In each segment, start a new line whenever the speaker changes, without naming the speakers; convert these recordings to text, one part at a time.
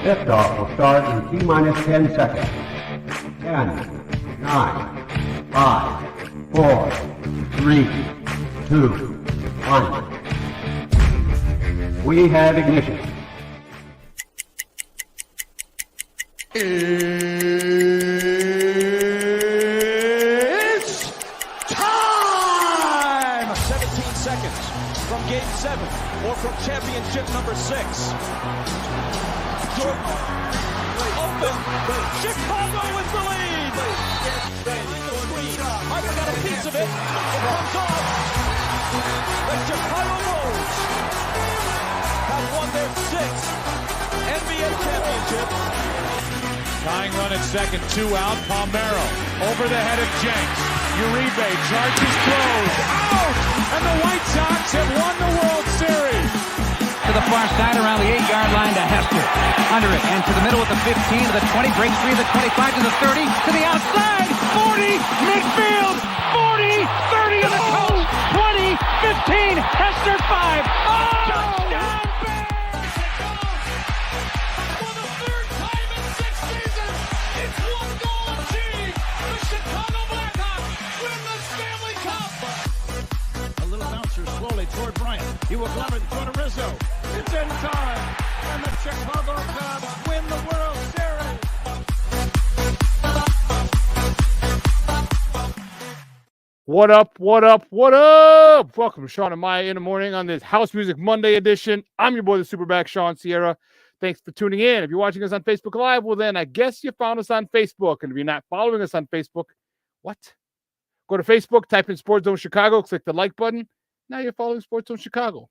Liftoff will start in T-minus 10 seconds. 10, 9, 5, 4, 3, 2, 1. We have ignition.
It's time! 17 seconds from Game 7 or from championship number 6. Jordan open. Chicago with the lead. Michael got a piece of it. It comes off. The Chicago Bulls have won their 6th NBA championship.
Tying run at second, 2 out. Palmero over the head of Jenks. Uribe charges, throws, out! And the White Sox have won the World Series.
To the far side around the 8-yard line to Hester. Under it and to the middle with the 15 to the 20, breaks free of the 25 to the 30, to the outside, 40, midfield, 40, 30 to the coast, 20, 15, Hester 5. Oh! Touchdown!
Toward Bryant. He will glove it toward Rizzo. It's in time. And the Chicago Cubs win the World Series.
What up, what up, what up? Welcome to Shawn and Maya in the morning on this House Music Monday edition. I'm your boy, the SuperBack, Shawn Sierra. Thanks for tuning in. If you're watching us on Facebook Live, well then I guess you found us on Facebook. And if you're not following us on Facebook, what? Go to Facebook, type in Sports Zone Chicago, click the like button. Now you're following Sports Zone Chicago.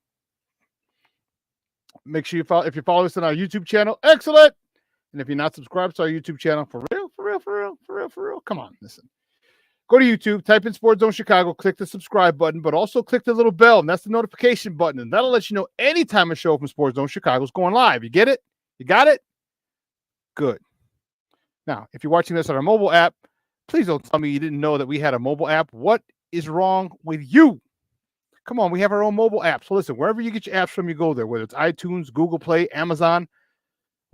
Make sure you follow, if you follow us on our YouTube channel, excellent. And if you're not subscribed to our YouTube channel, for real, come on, listen. Go to YouTube, type in Sports Zone Chicago, click the subscribe button, but also click the little bell, and that's the notification button, and that'll let you know anytime a show from Sports Zone Chicago is going live. You get it? You got it? Good. Now, if you're watching this on our mobile app, please don't tell me you didn't know that we had a mobile app. What is wrong with you? Come on, we have our own mobile app. So listen, wherever you get your apps from, you go there, whether it's iTunes, Google Play, Amazon,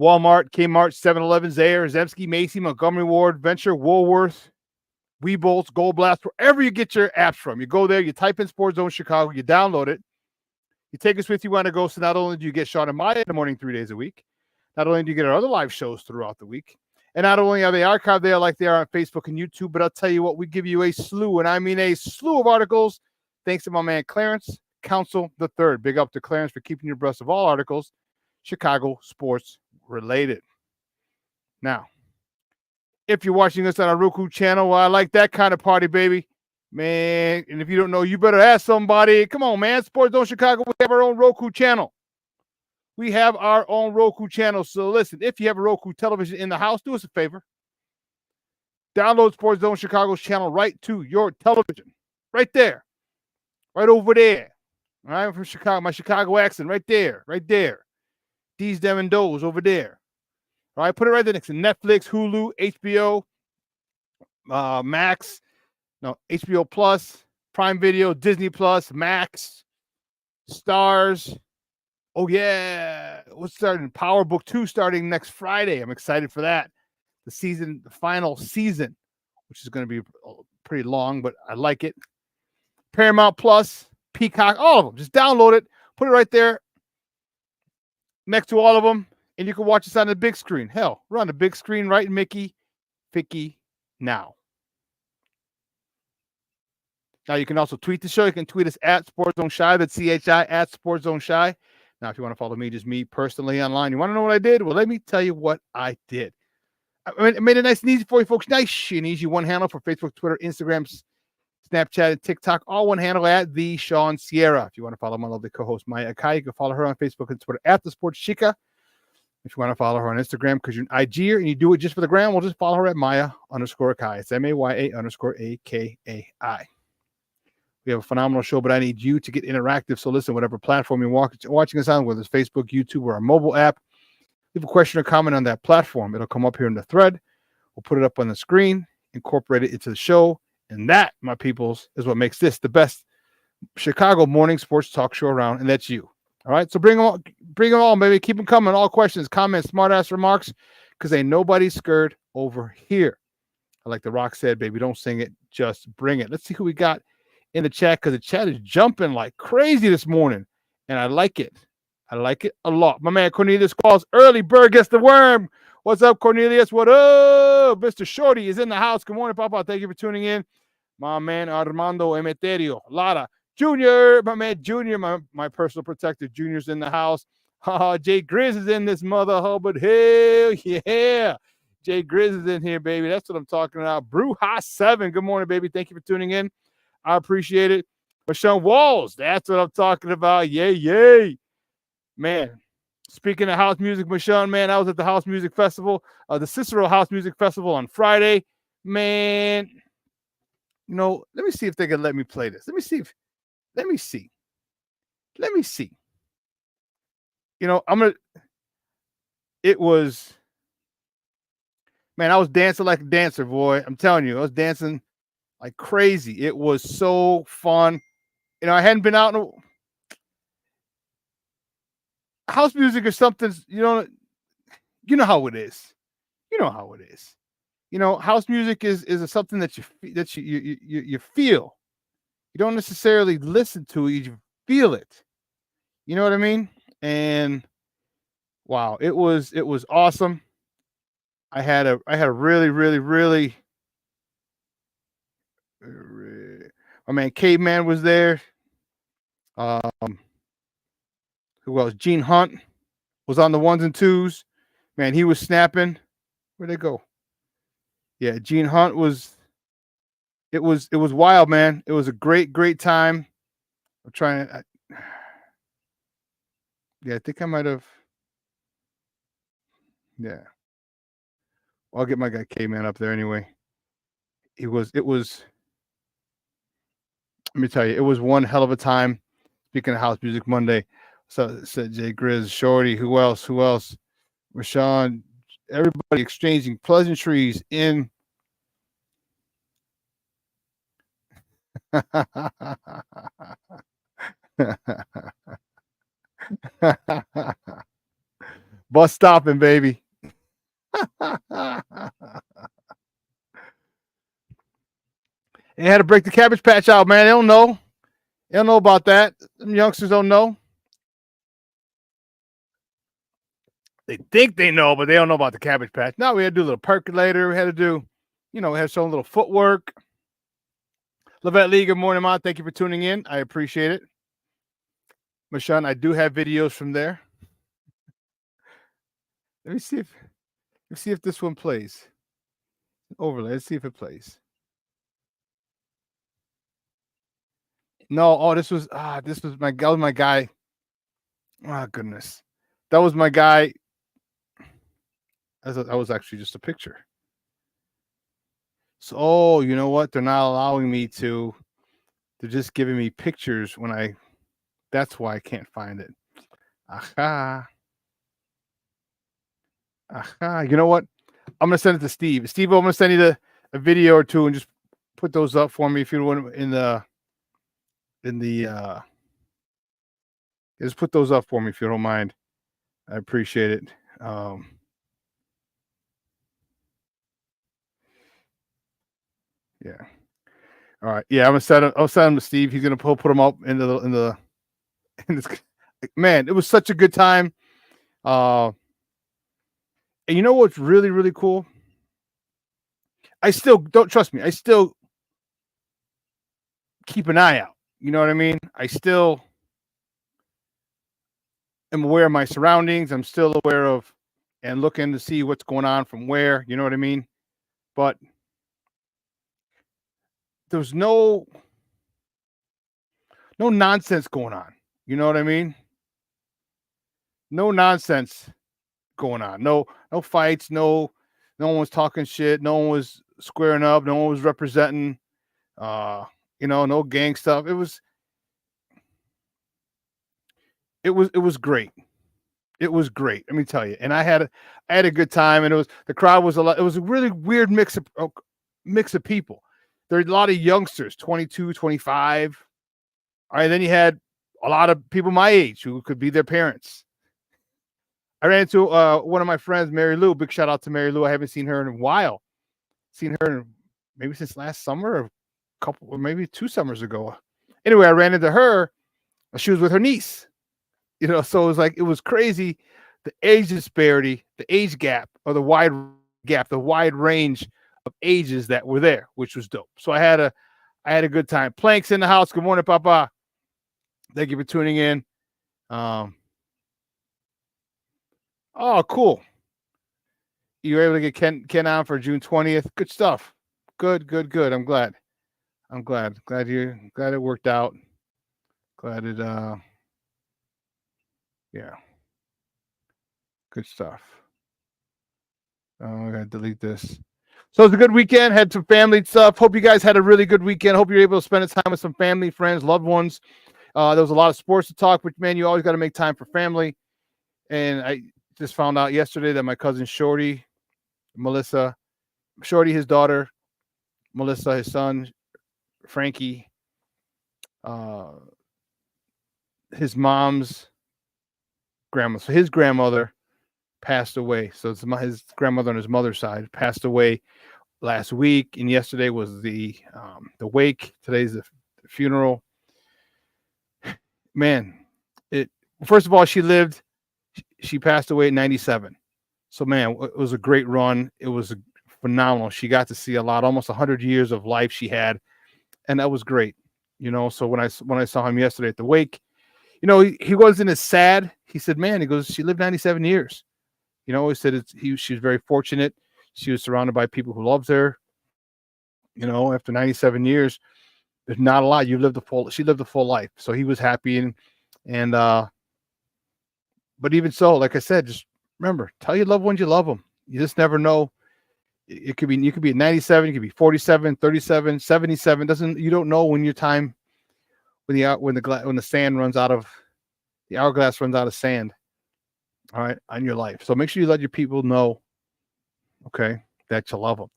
Walmart, Kmart, 7-Eleven, Zayre, Zemsky, Macy, Montgomery Ward, Venture, Woolworth, Weebolts, Gold Blast, wherever you get your apps from. You go there, you type in Sports Zone Chicago, you download it, you take us with you on the go. So not only do you get Shawn and Maya in the morning 3 days a week, not only do you get our other live shows throughout the week, and not only are they archived there like they are on Facebook and YouTube, but I'll tell you what, we give you a slew, and I mean a slew of articles. Thanks to my man Clarence Council III. Big up to Clarence for keeping you abreast of all articles Chicago sports related. Now, if you're watching us on our Roku channel, well, I like that kind of party, baby. Man, and if you don't know, you better ask somebody. Come on, man. Sports Zone Chicago, we have our own Roku channel. We have our own Roku channel. So listen, if you have a Roku television in the house, do us a favor. Download Sports Zone Chicago's channel right to your television. Right there. Right over there. All right, I'm from Chicago. My Chicago accent, right there. Right there. These, them, and those over there. All right, put it right there next to Netflix, Hulu, HBO, Max, no, HBO Plus, Prime Video, Disney Plus, Max, Stars. Oh, yeah. What's starting? Power Book 2 starting next Friday. I'm excited for that. The final season, which is going to be pretty long, but I like it. Paramount Plus, Peacock, all of them. Just download it, put it right there next to all of them, and you can watch us on the big screen. Hell, we're on the big screen, right, Mickey? Vicky, now. Now, you can also tweet the show. You can tweet us at SportsZoneShy. That's CHI at SportsZoneShy. Now, if you want to follow me, just me personally online, you want to know what I did? Well, let me tell you what I did. I made it nice and easy for you folks. Nice and easy. One handle for Facebook, Twitter, Instagram, Snapchat, and TikTok, all one handle at the Shawn Sierra. If you want to follow my lovely co-host Maya Akai, you can follow her on Facebook and Twitter at the Sports Chica. If you want to follow her on Instagram because you're an IGer and you do it just for the gram, we'll just follow her at Maya_Akai. It's MAYA_AKAI. We have a phenomenal show, but I need you to get interactive. So listen, whatever platform you're watching us on, whether it's Facebook, YouTube, or our mobile app, leave a question or comment on that platform. It'll come up here in the thread. We'll put it up on the screen, incorporate it into the show. And that, my peoples, is what makes this the best Chicago morning sports talk show around. And that's you. All right, so bring them all, baby. Keep them coming. All questions, comments, smart-ass remarks, because ain't nobody scared over here. I like The Rock said, baby, don't sing it, just bring it. Let's see who we got in the chat, because the chat is jumping like crazy this morning, and I like it. I like it a lot. My man Cornelius calls early. Bird gets the worm. What's up, Cornelius? What up? Mr. Shorty is in the house. Good morning, Papa. Thank you for tuning in. My man Armando Emeterio. Lara. Junior, my man Junior, my personal protector. Junior's in the house. Jay Grizz is in this mother hubbard. Hell yeah. Jay Grizz is in here, baby. That's what I'm talking about. Brew Hot 7. Good morning, baby. Thank you for tuning in. I appreciate it. Rashawn Walls. That's what I'm talking about. Yay, yay. Man, speaking of house music, Michonne, man, I was at the House Music Festival, the Cicero House Music Festival on Friday. Man, you know, let me see if they can let me play this. Let me see. You know, it was, man, I was dancing like a dancer, boy. I'm telling you, I was dancing like crazy. It was so fun. You know, I hadn't been out in house music is something, you know how it is. You know how it is. You know, house music is something that you feel. You don't necessarily listen to it, you feel it. You know what I mean? And wow, it was awesome. I had a really my man Caveman was there. Who else? Gene Hunt was on the ones and twos. Man, he was snapping. Where'd they go? Yeah, Gene Hunt was. It was wild, man. It was a great time. I'm trying. Yeah, I think I might have. Yeah. Well, I'll get my guy K-Man up there anyway. It was. Let me tell you, it was one hell of a time. Speaking of House Music Monday, so said Jay Grizz, Shorty. Who else? Rashawn. Everybody exchanging pleasantries in. Bus stopping, baby. They had to break the Cabbage Patch out, man. They don't know. They don't know about that. Them youngsters don't know. They think they know, but they don't know about the Cabbage Patch. Now we had to do a little percolator. We had to do, we had to show a little footwork. Lavette Lee, good morning, Ma. Thank you for tuning in. I appreciate it. Michonne, I do have videos from there. Let me see if this one plays. Overlay. Let's see if it plays. No, oh, this was my guy. Oh goodness. That was my guy. That was actually just a picture. So, oh, you know what? They're not allowing me to. They're just giving me pictures when that's why I can't find it. Aha. You know what? I'm gonna send it to Steve. Steve, I'm gonna send you a video or two and just put those up for me if you want in the just put those up for me if you don't mind. I appreciate it. Yeah. All right. Yeah, I'll send them to Steve. He's gonna put them up in this. Man, it was such a good time. And you know what's really, really cool? I still don't trust me. I still keep an eye out. You know what I mean? I still am aware of my surroundings. I'm still aware of and looking to see what's going on from where. You know what I mean? But there's no nonsense going on. You know what I mean? No nonsense going on. No fights. No one was talking shit. No one was squaring up. No one was representing. No gang stuff. It was great. It was great. Let me tell you. And I had a good time. And the crowd was a lot. It was a really weird mix of people. There are a lot of youngsters, 22, 25. All right. Then you had a lot of people my age who could be their parents. I ran into one of my friends, Mary Lou. Big shout out to Mary Lou. I haven't seen her in a while. Seen her maybe since last summer, or maybe 2 summers ago. Anyway, I ran into her. She was with her niece. So it was crazy. The age disparity, the age gap, or the wide gap, the wide range of ages that were there, which was dope. So I had a good time. Plank's in the house. Good morning, Papa. Thank you for tuning in. Oh, cool. You were able to get Ken on for June 20th. Good stuff. Good. I'm glad. Glad it worked out. Glad it yeah. Good stuff. I gotta delete this. So it was a good weekend. Had some family stuff. Hope you guys had a really good weekend. Hope you're able to spend time with some family, friends, loved ones. There was a lot of sports to talk, but man, you always got to make time for family. And I just found out yesterday that my cousin Shorty, his daughter, Melissa, his son, Frankie, his mom's grandma. So his grandmother passed away. So it's his grandmother on his mother's side passed away last week, and yesterday was the wake. Today's the funeral. Man, first of all, she passed away at 97. So man, it was a great run. It was phenomenal. She got to see a lot, almost 100 years of life she had, and that was great. So when I saw him yesterday at the wake, he wasn't as sad. He said, man, he goes, she lived 97 years. He said she was very fortunate. She was surrounded by people who loved her. After 97 years, there's not a lot. She lived a full life. So he was happy and but even so, like I said, just remember, tell your loved ones you love them. You just never know. You could be at 97, you could be 47, 37, 77. You don't know when your time, when the sand runs out of the hourglass runs out of sand. All right, on your life. So make sure you let your people know, okay, that you love them.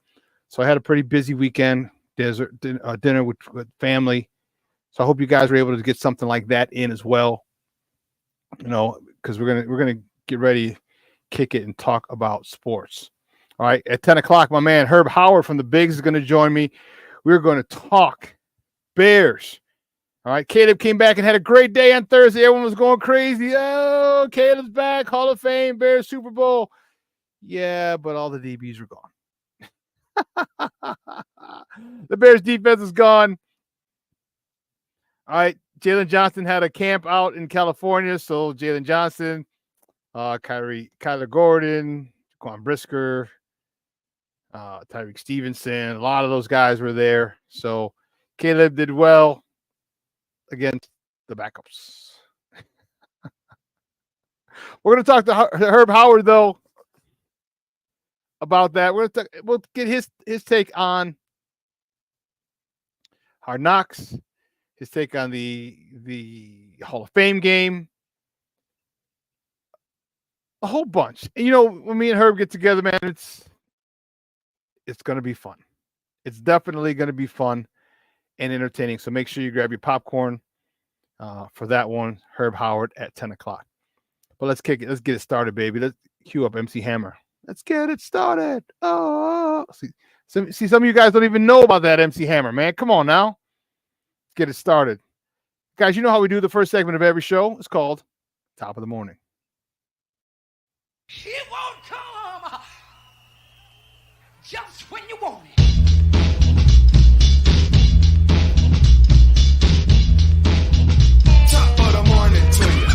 So I had a pretty busy weekend, dinner with family. So I hope you guys were able to get something like that in as well. Because we're gonna get ready, kick it, and talk about sports. All right, at 10 o'clock, my man Herb Howard from the Bigs is going to join me. We're going to talk Bears. All right, Caleb came back and had a great day on Thursday. Everyone was going crazy. Oh, Caleb's back, Hall of Fame, Bears Super Bowl. Yeah, but all the DBs are gone. The Bears defense is gone. All right, Jalen Johnson had a camp out in California. So Jalen Johnson, Kyler Gordon, Quan Brisker, Tyreek Stevenson, a lot of those guys were there. So Caleb did well against the backups. We're going to talk to Herb Howard, though, about that. We'll get his take on Hard Knocks, his take on the Hall of Fame game, a whole bunch. And, when me and Herb get together, man, it's going to be fun. It's definitely going to be fun and entertaining. So make sure you grab your popcorn for that one. Herb Howard at 10 o'clock. But let's kick it. Let's get it started, baby. Let's cue up MC Hammer. Let's get it started. Oh, see, some of you guys don't even know about that MC Hammer, man. Come on now. Let's get it started. Guys, you know how we do the first segment of every show? It's called Top of the Morning.
It won't come just when you want it. Top of the morning to you.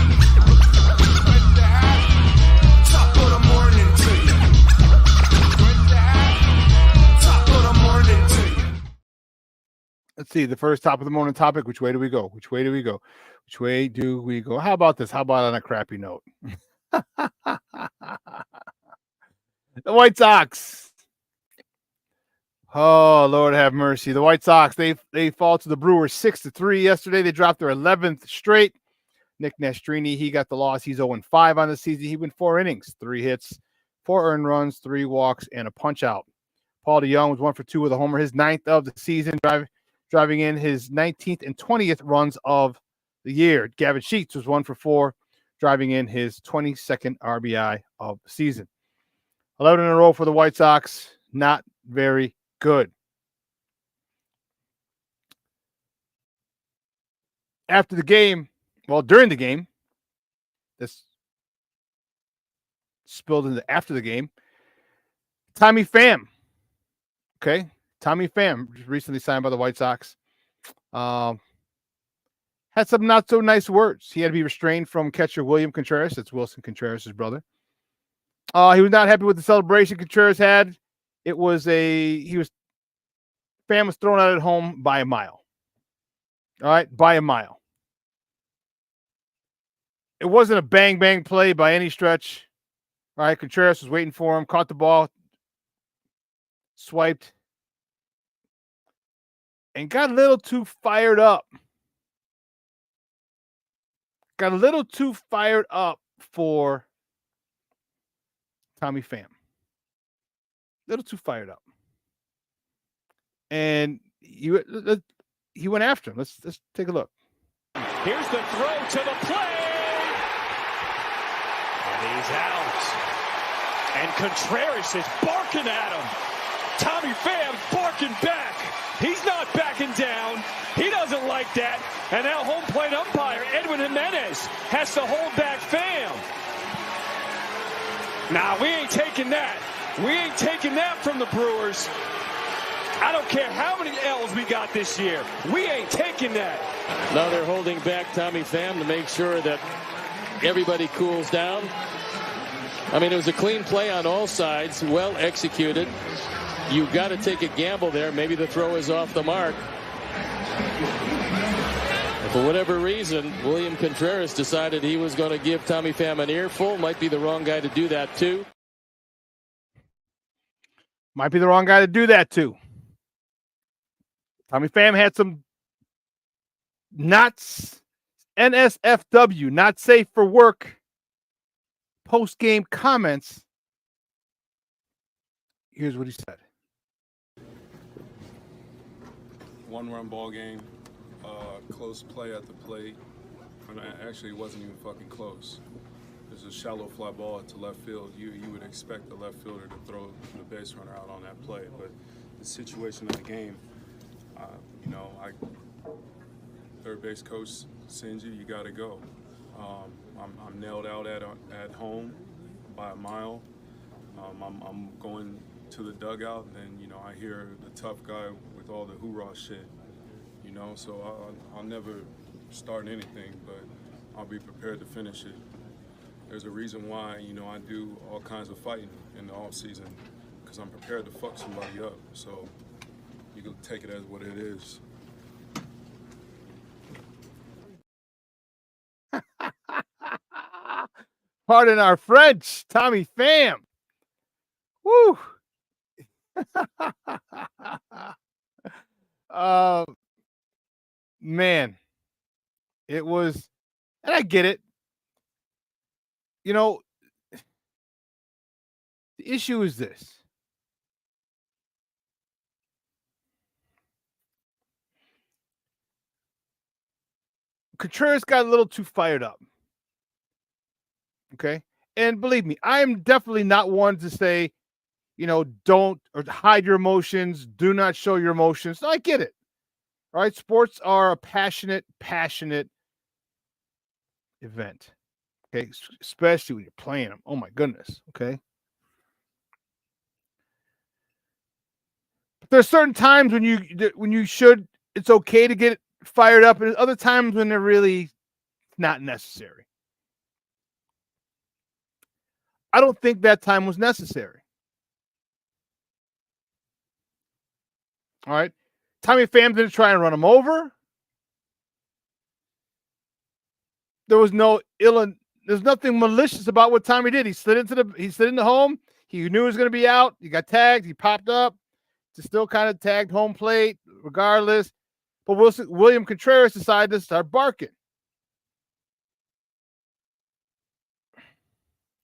Top of the morning to you. Top of the morning to you.
Let's see, the first top of the morning topic. Which way do we go? Which way do we go? Which way do we go? How about this? How about on a crappy note? The White Sox. Oh, Lord have mercy. The White Sox, they fall to the Brewers 6-3 yesterday. They dropped their 11th straight. Nick Nastrini, he got the loss. He's 0-5 on the season. He went 4 innings, 3 hits, 4 earned runs, 3 walks, and a punch out. Paul DeJong was 1 for 2 with a homer, his 9th of the season, driving in his 19th and 20th runs of the year. Gavin Sheets was 1 for 4, driving in his 22nd RBI of the season. 11 in a row for the White Sox. Not very good. After the game, during the game, this spilled into after the game. Tommy Pham. Okay. Tommy Pham, just recently signed by the White Sox. Had some not so nice words. He had to be restrained from catcher William Contreras. That's Wilson Contreras' brother. He was not happy with the celebration Contreras had. Pham was thrown out at home by a mile. All right, by a mile. It wasn't a bang play by any stretch. All right, Contreras was waiting for him, caught the ball, swiped, and got a little too fired up. Got a little too fired up for Tommy Pham. A little too fired up. And he went after him. Let's take a look.
Here's the throw to the plate. And he's out. And Contreras is barking at him. Tommy Pham barking back. He's not backing down. He doesn't like that. And now home plate umpire Edwin Jimenez has to hold back Pham. Nah, we ain't taking that. We ain't taking that from the Brewers. I don't care how many L's we got this year. We ain't taking that.
Now they're holding back Tommy Pham to make sure that everybody cools down. I mean, it was a clean play on all sides, well executed. You've got to take a gamble there. Maybe the throw is off the mark. For whatever reason, William Contreras decided he was going to give Tommy Pham an earful. Might be the wrong guy to do that, too.
Might be the wrong guy to do that, too. Tommy Pham had some NSFW, not safe for work, post-game comments. Here's what he said.
One-run ball game, close play at the plate. And actually, it wasn't even fucking close. There's a shallow fly ball to left field. You would expect the left fielder to throw the base runner out on that play, but the situation of the game, third base coach sends you got to go. I'm nailed out at home by a mile. I'm going to the dugout, and I hear the tough guy with all the hoorah shit. So I'll never start anything, but I'll be prepared to finish it. There's a reason why I do all kinds of fighting in the off season, because I'm prepared to fuck somebody up. So you can take it as what it is.
Pardon our French, Tommy Pham. Woo! Man, it was, and I get it. The issue is this. Contreras got a little too fired up. Okay. And believe me, I am definitely not one to say, don't or hide your emotions. Do not show your emotions. No, I get it. All right. Sports are a passionate event. Okay. Especially when you're playing them. Oh my goodness. Okay. But there's certain times when it's okay to get fired up, and there's other times when they're really not necessary. I don't think that time was necessary. All right. Tommy Pham didn't try and run him over. There's nothing malicious about what Tommy did. He slid into the home. He knew he was going to be out. He got tagged. He popped up. It's still kind of tagged home plate, regardless. But William Contreras decided to start barking.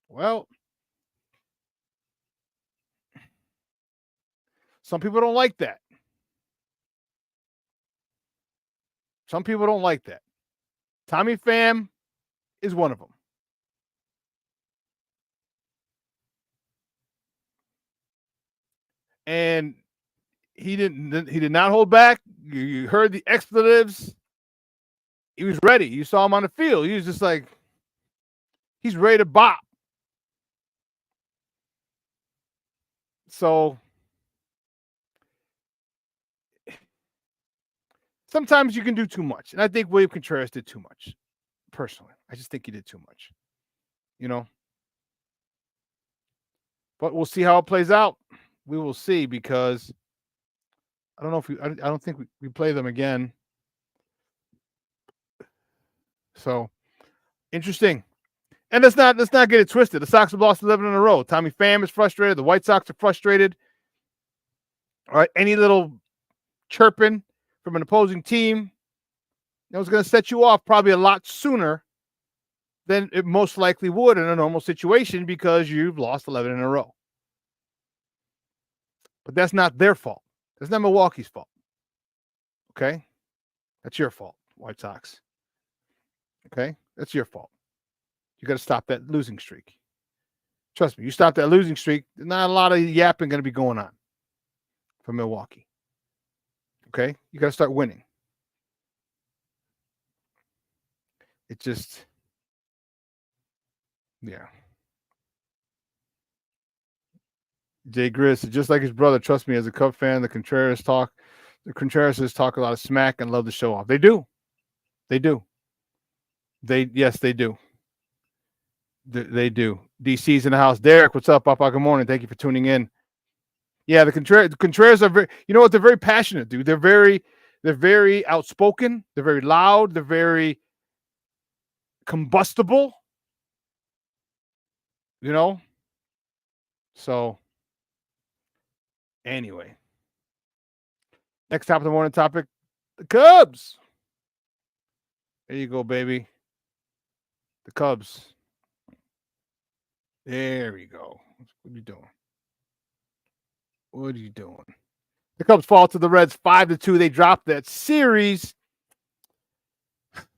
Well, some people don't like that. Some people don't like that. Tommy Pham is one of them. And he did not hold back. You heard the expletives. He was ready. You saw him on the field. He was just like, he's ready to bop. So sometimes you can do too much. And I think William Contreras did too much. Personally, I just think he did too much. But we'll see how it plays out. We will see, because I don't know if I don't think we play them again. So interesting. And let's not get it twisted. The Sox have lost 11 in a row. Tommy Pham is frustrated. The White Sox are frustrated. All right, any little chirping from an opposing team, it's going to set you off probably a lot sooner than it most likely would in a normal situation, because you've lost 11 in a row. But that's not their fault. That's not Milwaukee's fault. Okay? That's your fault, White Sox. Okay? That's your fault. You got to stop that losing streak. Trust me, you stop that losing streak, there's not a lot of yapping going to be going on for Milwaukee. Okay? You got to start winning. It just, yeah. Jay Grizz, just like his brother, trust me, as a Cub fan, the Contreras talk a lot of smack and love to show off. They do. They do. Yes, they do. They do. DC's in the house. Derek, what's up, Papa? Good morning. Thank you for tuning in. Yeah, the Contreras are very, they're very passionate, dude. They're very outspoken. They're very loud. They're very combustible. So anyway, next top of the morning topic, the Cubs. There you go, baby. The Cubs. There we go. What are you doing? What are you doing? The Cubs fall to the Reds 5-2. They dropped that series.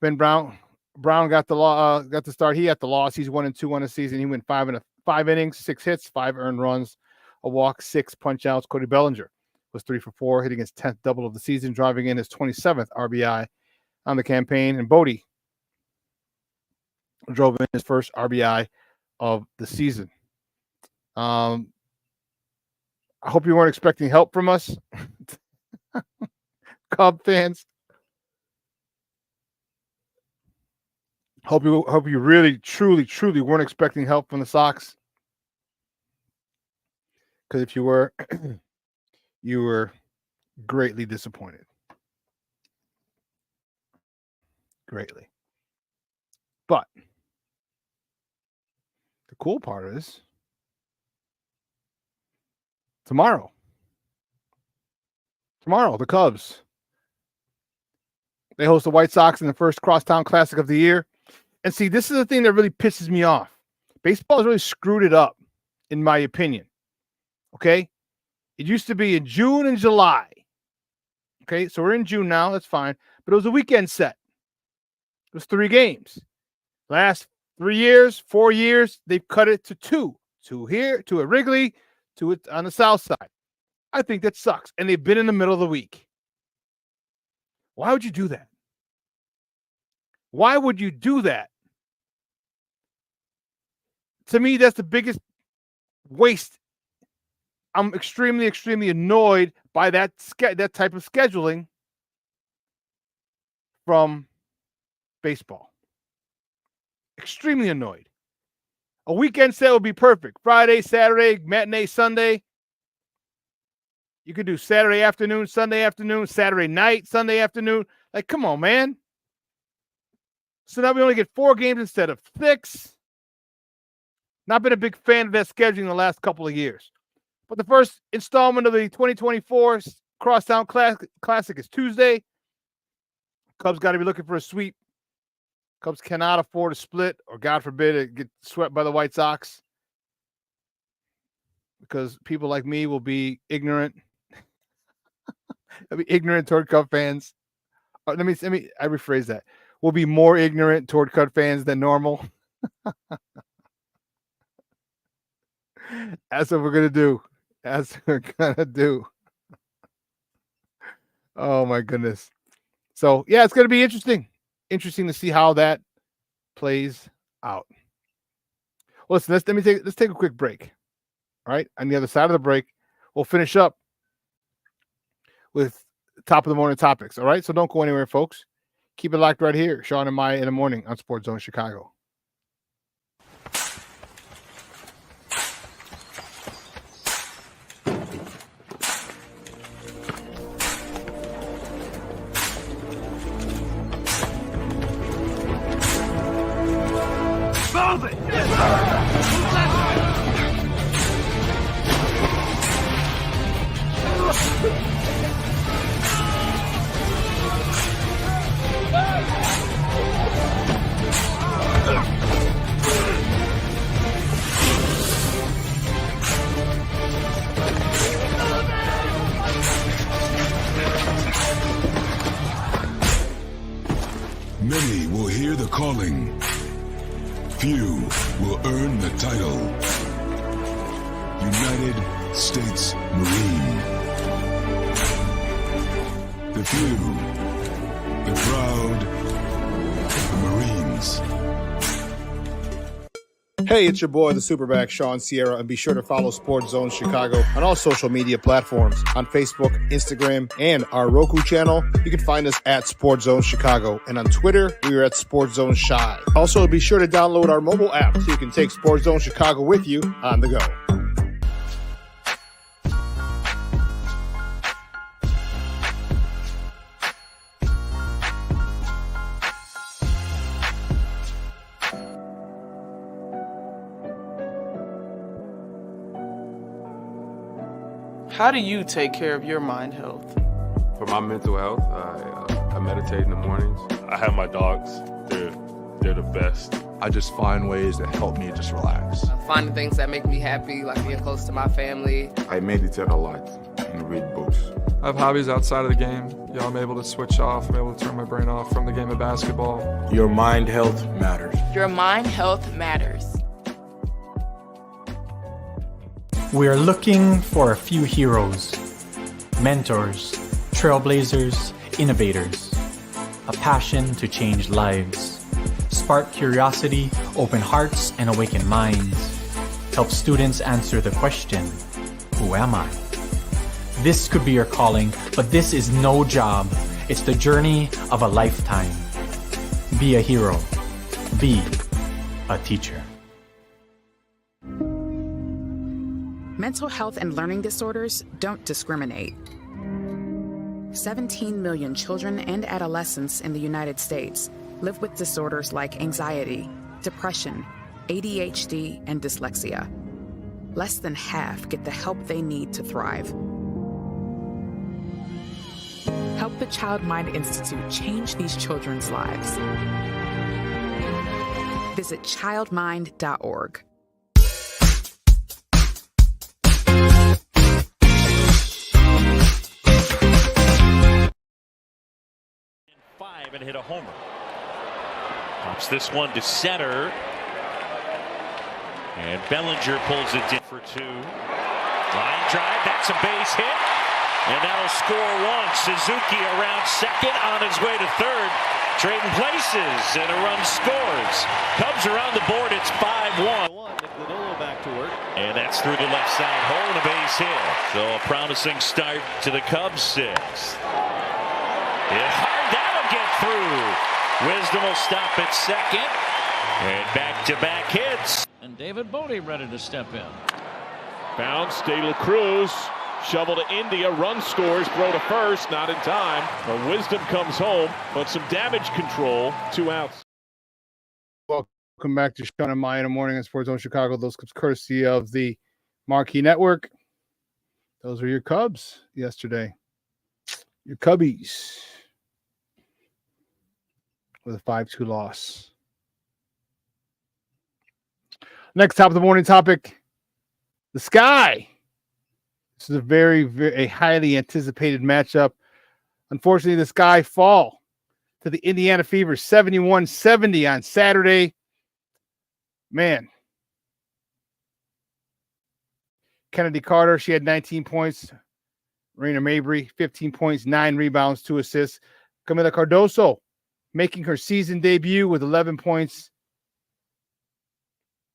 Ben Brown got the start. He got the loss. He's 1-2 on the season. He went 5 innings, 6 hits, 5 earned runs, a walk, 6 punch outs. Cody Bellinger was 3 for 4, hitting his 10th double of the season, driving in his 27th RBI on the campaign. And Bodie drove in his first RBI of the season. I hope you weren't expecting help from us, Cub fans. Hope you really, truly weren't expecting help from the Sox. Because if you were, you were greatly disappointed. Greatly. But the cool part is tomorrow, the Cubs, they host the White Sox in the first Crosstown Classic of the year. And see, this is the thing that really pisses me off. Baseball has really screwed it up, in my opinion. Okay? It used to be in June and July. Okay? So we're in June now. That's fine. But it was a weekend set. It was 3 games. Last 4 years, they've cut it to 2. 2 here, 2 at Wrigley, 2 on the south side. I think that sucks. And they've been in the middle of the week. Why would you do that? Why would you do that? To me, that's the biggest waste. I'm extremely, extremely annoyed by that type of scheduling from baseball. Extremely annoyed. A weekend set would be perfect. Friday, Saturday, matinee, Sunday. You could do Saturday afternoon, Sunday afternoon, Saturday night, Sunday afternoon. Like, come on, man. So now we only get 4 games instead of 6. Not been a big fan of that scheduling the last couple of years. But the first installment of the 2024 Crosstown Classic is Tuesday. Cubs got to be looking for a sweep. Cubs cannot afford a split, or God forbid it get swept by the White Sox, because people like me will be ignorant. I'll be ignorant toward Cub fans. I rephrase that. we'll be more ignorant toward Cubs fans than normal. That's what we're going to do. That's what we're going to do. Oh, my goodness. So, yeah, it's going to be interesting. Interesting to see how that plays out. Well, listen, let's take a quick break. All right. On the other side of the break, we'll finish up with top of the morning topics. All right. So don't go anywhere, folks. Keep it locked right here. Shawn and Maya in the morning on Sports Zone Chicago.
Move it!
Many will hear the calling. Few will earn the title. United States Marine. The few, the proud, the Marines.
Hey, it's your boy, the SuperBack, Shawn Sierra, and be sure to follow Sports Zone Chicago on all social media platforms, on Facebook, Instagram, and our Roku channel. You can find us at Sports Zone Chicago, and on Twitter, we are at Sports Zone Shy. Also, be sure to download our mobile app so you can take Sports Zone Chicago with you on the go.
How do you take care of your mind health?
For my mental health, I meditate in the mornings. I have my dogs. They're the best.
I just find ways that help me just relax.
Finding things that make me happy, like being close to my family.
I meditate a lot and read books.
I have hobbies outside of the game. I'm able to switch off. I'm able to turn my brain off from the game of basketball.
Your mind health matters.
Your mind health matters.
We are looking for a few heroes, mentors, trailblazers, innovators, a passion to change lives, spark curiosity, open hearts, and awaken minds, help students answer the question, who am I? This could be your calling, but this is no job. It's the journey of a lifetime. Be a hero. Be a teacher.
Mental health and learning disorders don't discriminate. 17 million children and adolescents in the United States live with disorders like anxiety, depression, ADHD, and dyslexia. Less than half get the help they need to thrive. Help the Child Mind Institute change these children's lives. Visit childmind.org.
And hit a homer. Pops this one to center. And Bellinger pulls it in for two. Line drive, that's a base hit. And that'll score one. Suzuki around second, on his way to third. Trading places, and a run scores. Cubs are on the board, it's 5-1. Back to work. And that's through the left side hole and a base hit. So a promising start to the Cubs' sixth. Hit hard, that'll get through. Wisdom will stop at second. And back-to-back hits.
And David Bodie ready to step in.
Bounce, De La Cruz. Shovel to India, run scores, throw to first, not in time. But Wisdom comes home, but some damage control, 2 outs.
Welcome back to Shawn and Maya in the morning on Sports Zone Chicago. Those Cubs courtesy of the Marquee Network. Those were your Cubs yesterday. Your Cubbies with a 5-2 loss. Next top of the morning topic, the sky. This is a very highly anticipated matchup. Unfortunately, the Sky fall to the Indiana Fever, 71-70 on Saturday. Man. Kennedy Carter, she had 19 points. Raina Mabry, 15 points, 9 rebounds, 2 assists. Camila Cardoso making her season debut with 11 points.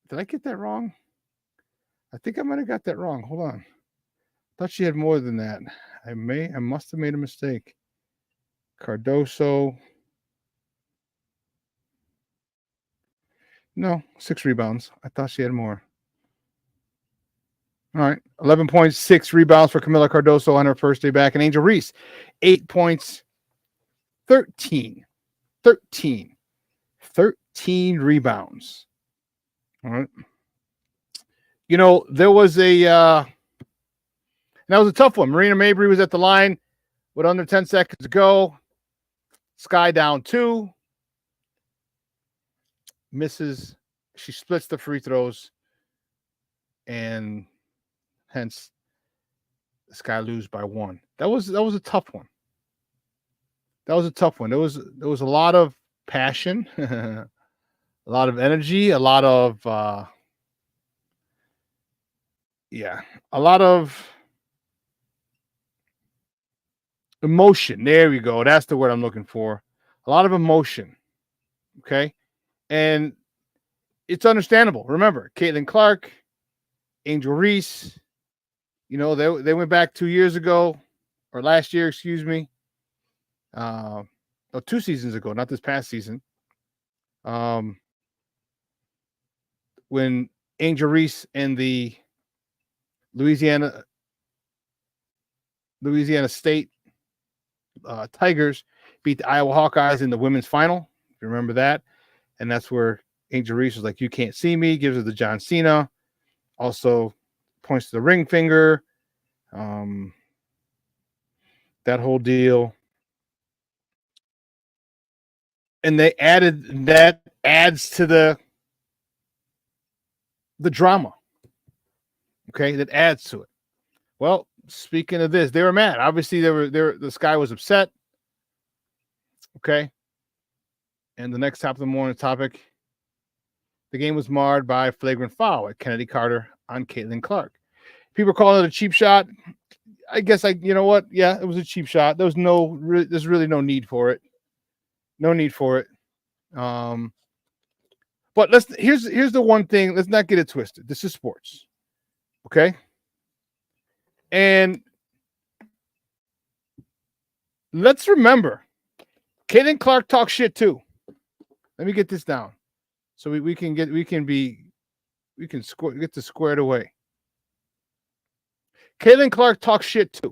Did I get that wrong? I think I might have got that wrong. Hold on. I thought she had more than that. I must have made a mistake. Cardoso. No, 6 rebounds. I thought she had more. All right. 11 points, 6 rebounds for Camila Cardoso on her first day back. And Angel Reese, 8 points, 13 rebounds. All right. You know, there was that was a tough one. Marina Mabry was at the line with under 10 seconds to go. Sky down 2. Misses. She splits the free throws. And hence Sky lose by 1. That was a tough one. There was a lot of passion, a lot of energy, a lot of emotion. There we go. That's the word I'm looking for. A lot of emotion. Okay. And it's understandable. Remember, Caitlin Clark, Angel Reese, you know, they went back 2 years ago, or last year, excuse me. 2 seasons ago, not this past season. When Angel Reese and the Louisiana State Tigers beat the Iowa Hawkeyes in the women's final. If you remember that. And that's where Angel Reese was like, "You can't see me," gives her the John Cena. Also points to the ring finger. That whole deal. And they added that adds to the drama. Okay, that adds to it. Well, speaking of this, they were mad. Obviously, the Sky was upset. Okay. And the next top of the morning topic, the game was marred by a flagrant foul at Kennedy Carter on Caitlin Clark. People are calling it a cheap shot. I guess you know what? Yeah, it was a cheap shot. There's really no need for it. No need for it. But here's the one thing. Let's not get it twisted. This is sports. Okay. And let's remember, Caitlin Clark talks shit too. Let me get this down. So we can get this squared away. Caitlin Clark talks shit too.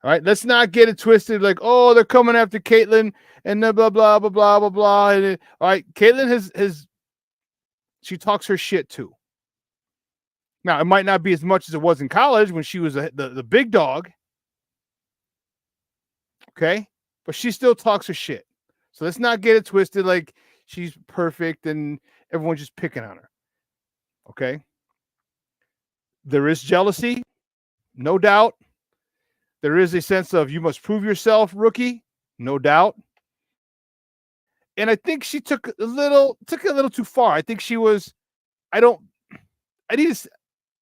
All right, let's not get it twisted. Like, oh, they're coming after Caitlin and blah blah blah blah blah blah blah. And all right, Caitlin she talks her shit too. Now it might not be as much as it was in college when she was the big dog. Okay, but she still talks her shit. So let's not get it twisted. Like she's perfect and everyone's just picking on her. Okay. There is jealousy, no doubt. There is a sense of you must prove yourself, rookie, no doubt. And I think she took it a little too far. I think she was. I need to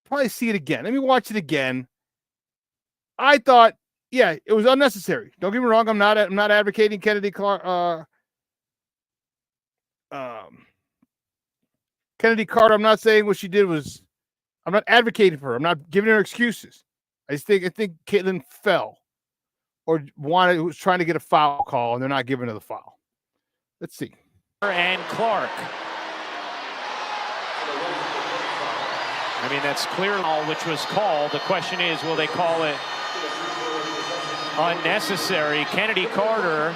probably see it again. Let me watch it again. I thought, yeah, it was unnecessary. Don't get me wrong. I'm not advocating Kennedy Clark. Kennedy Carter. I'm not saying what she did was. I'm not advocating for her. I'm not giving her excuses. I think Caitlin fell or was trying to get a foul call, and they're not giving her the foul. Let's see.
And Clark. I mean, that's clear all which was called. The question is, will they call it unnecessary? Kennedy Carter.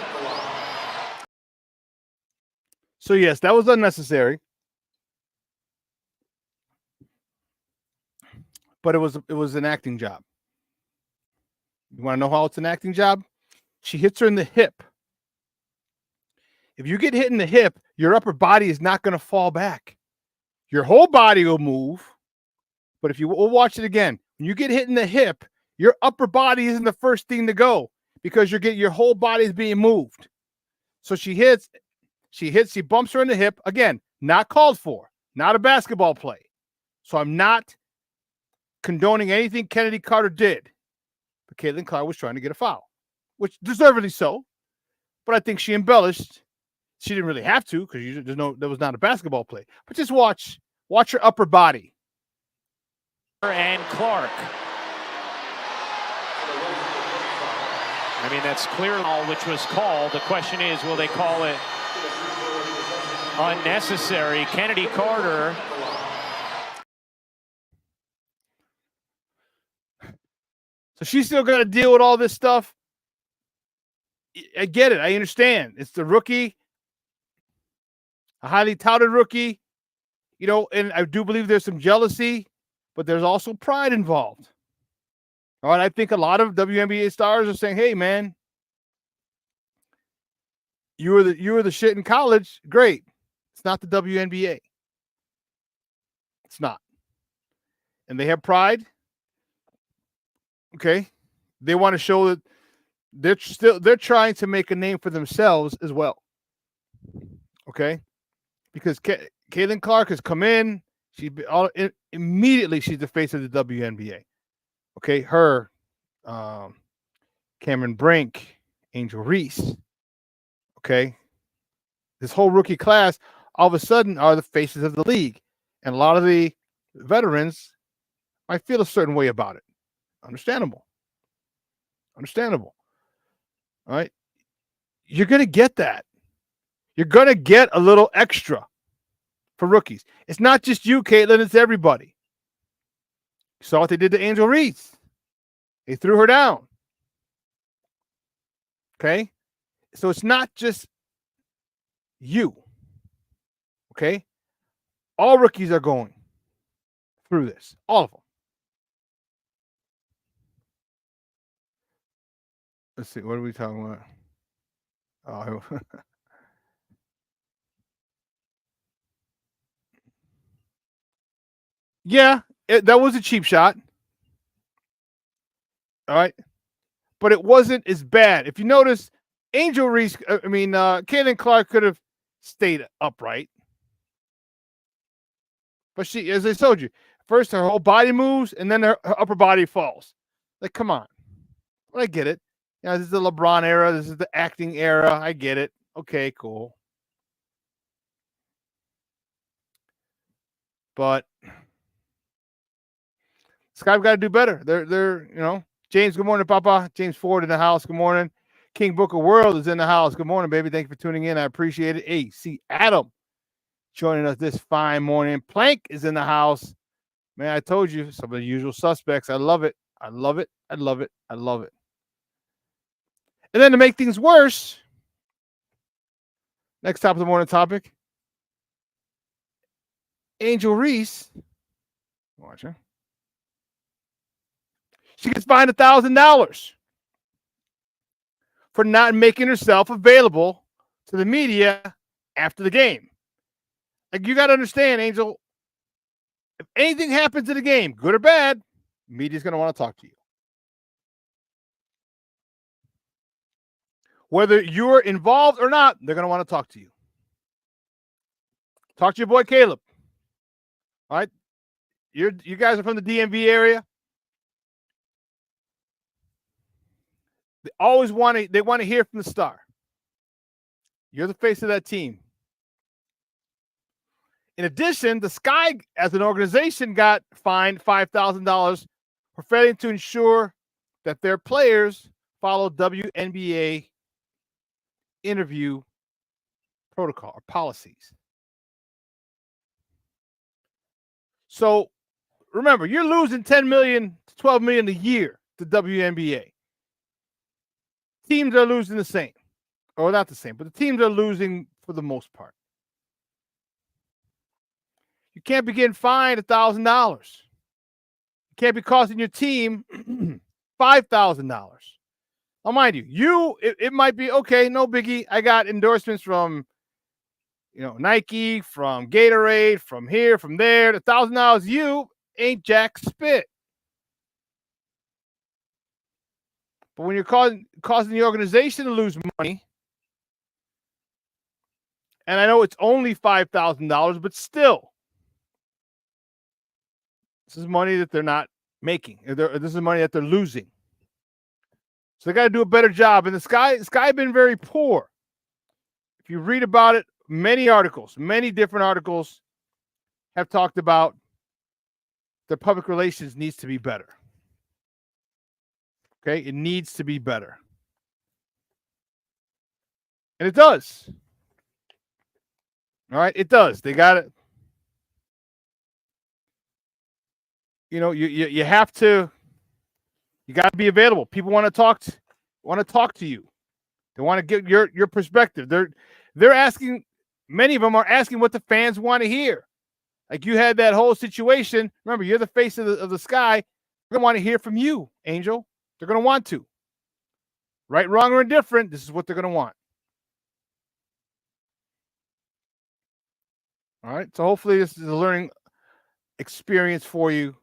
So yes, that was unnecessary. But it was an acting job. You want to know how it's an acting job? She hits her in the hip. If you get hit in the hip, your upper body is not going to fall back. Your whole body will move. But if we'll watch it again, when you get hit in the hip, your upper body isn't the first thing to go because your whole body is being moved. So she bumps her in the hip. Again, not called for, not a basketball play. So I'm not condoning anything Kennedy Carter did. But Caitlin Clark was trying to get a foul, which deservedly so. But I think she embellished. She didn't really have to because there was not a basketball play. But just watch her upper body.
And Clark. I mean, that's clear, which was called. The question is, will they call it unnecessary? Kennedy Carter.
So she's still got to deal with all this stuff. I get it. I understand. It's the rookie, a highly touted rookie, and I do believe there's some jealousy, but there's also pride involved. All right. I think a lot of WNBA stars are saying, hey, man, you were the shit in college. Great. It's not the WNBA. It's not. And they have pride. Okay. They want to show that they're trying to make a name for themselves as well. Okay. Because Caitlin Clark has come in. Immediately she's the face of the WNBA. Okay. Her, Cameron Brink, Angel Reese. Okay. This whole rookie class all of a sudden are the faces of the league. And a lot of the veterans might feel a certain way about it. Understandable. All right. You're going to get that. You're going to get a little extra for rookies. It's not just you, Caitlin. It's everybody. You saw what they did to Angel Reese. They threw her down. Okay. So it's not just you. Okay. All rookies are going through this. All of them. Let's see. What are we talking about? Oh, yeah, that was a cheap shot. All right. But it wasn't as bad. If you notice, Caitlin Clark could have stayed upright. But she, as I told you, first her whole body moves and then her upper body falls. Like, come on. Well, I get it. This is the LeBron era. This is the acting era. I get it. Okay, cool. But Skype got to do better. They're James, good morning, Papa. James Ford in the house. Good morning. King Booker World is in the house. Good morning, baby. Thank you for tuning in. I appreciate it. Hey, see Adam joining us this fine morning. Plank is in the house. Man, I told you, some of the usual suspects. I love it. I love it. I love it. I love it. And then to make things worse, next top of the morning topic, Angel Reese, watch her. She gets fined $1,000 for not making herself available to the media after the game. Like, you got to understand, Angel, if anything happens in the game, good or bad, media's going to want to talk to you. Whether you're involved or not, they're going to want to talk to you. Talk to your boy Caleb. All right? You guys are from the DMV area. They always want to hear from the star. You're the face of that team. In addition, the Sky, as an organization, got fined $5,000 for failing to ensure that their players follow WNBA interview protocol or policies. So remember, you're losing $10 million to $12 million a year to WNBA. Teams are losing the same, or not the same, but the teams are losing for the most part. You can't be getting fined $1,000. You can't be costing your team $5,000. Now, mind you, it might be okay, no biggie. I got endorsements from, Nike, from Gatorade, from here, from there. $1,000, you ain't jack spit. But when you're causing the organization to lose money, And I know it's only $5,000, but still, this is money that they're not making. This is money that they're losing. So they got to do a better job. And the Sky have been very poor. If you read about it, many different articles have talked about their public relations needs to be better. Okay, it needs to be better. And it does. All right, it does. They got it. You know, you have to. You got to be available. People want to talk to you. They want to get your perspective. They're asking. Many of them are asking what the fans want to hear. Like you had that whole situation. Remember, you're the face of the Sky. They're going to want to hear from you, Angel. They're going to want to. Right, wrong, or indifferent, this is what they're going to want. All right. So hopefully this is a learning experience for you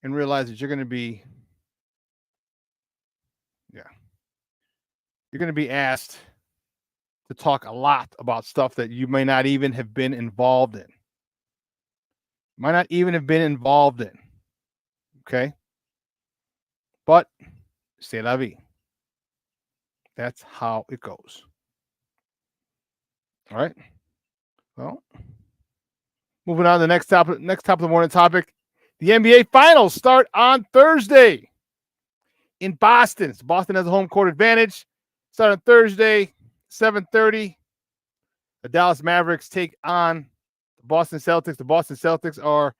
and realize that you're going to be, you're going to be asked to talk a lot about stuff that you may not even have been involved in. Might not even have been involved in. Okay. But c'est la vie. That's how it goes. All right. Well, moving on to the next top of the morning topic. The NBA Finals start on Thursday in Boston. So Boston has a home court advantage. Start on Thursday, 7:30. The Dallas Mavericks take on the Boston Celtics. The Boston Celtics are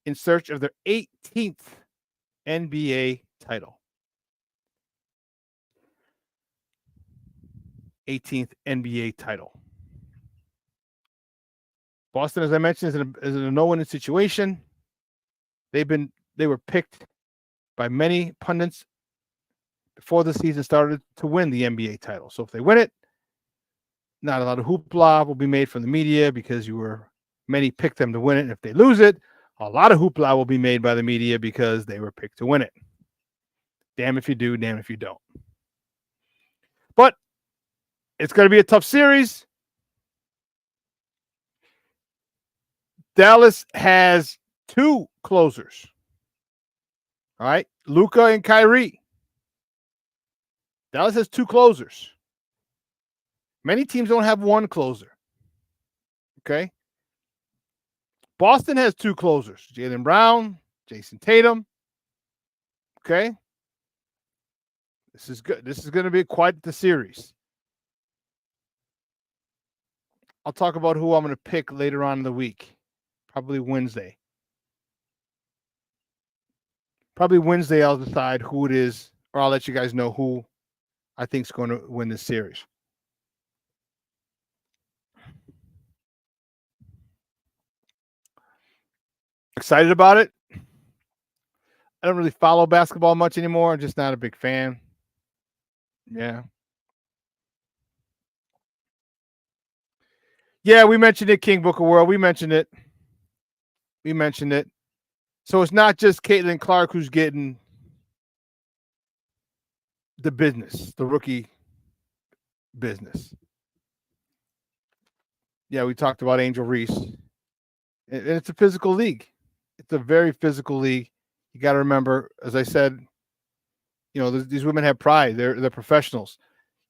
in search of their 18th NBA title. 18th NBA title. Boston, as I mentioned, is in a no-win situation. They were picked by many pundits before the season started to win the NBA title. So if they win it, not a lot of hoopla will be made from the media because many picked them to win it. And if they lose it, a lot of hoopla will be made by the media because they were picked to win it. Damn if you do, damn if you don't. But it's going to be a tough series. Dallas has two closers. All right. Luka and Kyrie. Dallas has two closers. Many teams don't have one closer. Okay. Boston has two closers. Jaylen Brown, Jason Tatum. Okay. This is good. This is going to be quite the series. I'll talk about who I'm going to pick later on in the week. Probably Wednesday. Probably Wednesday I'll decide who it is, or I'll let you guys know who I think is going to win this series. Excited about it. I don't really follow basketball much anymore. I'm just not a big fan. Yeah. Yeah, we mentioned it, King Booker World. We mentioned it. So it's not just Caitlin Clark who's getting the business, the rookie business. Yeah, we talked about Angel Reese. And it's a physical league. It's a very physical league. You got to remember, as I said, these women have pride. They're professionals.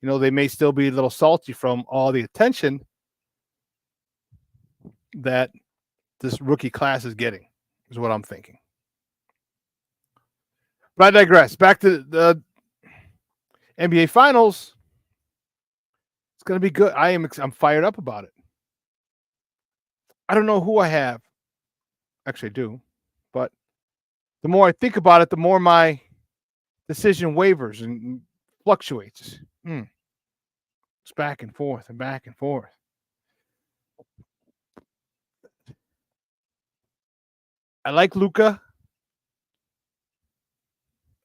They may still be a little salty from all the attention that this rookie class is getting, is what I'm thinking. But I digress. Back to the NBA Finals. It's going to be good. I'm fired up about it. I don't know who I have. Actually, I do. But the more I think about it, the more my decision wavers and fluctuates. It's back and forth and back and forth. I like Luka.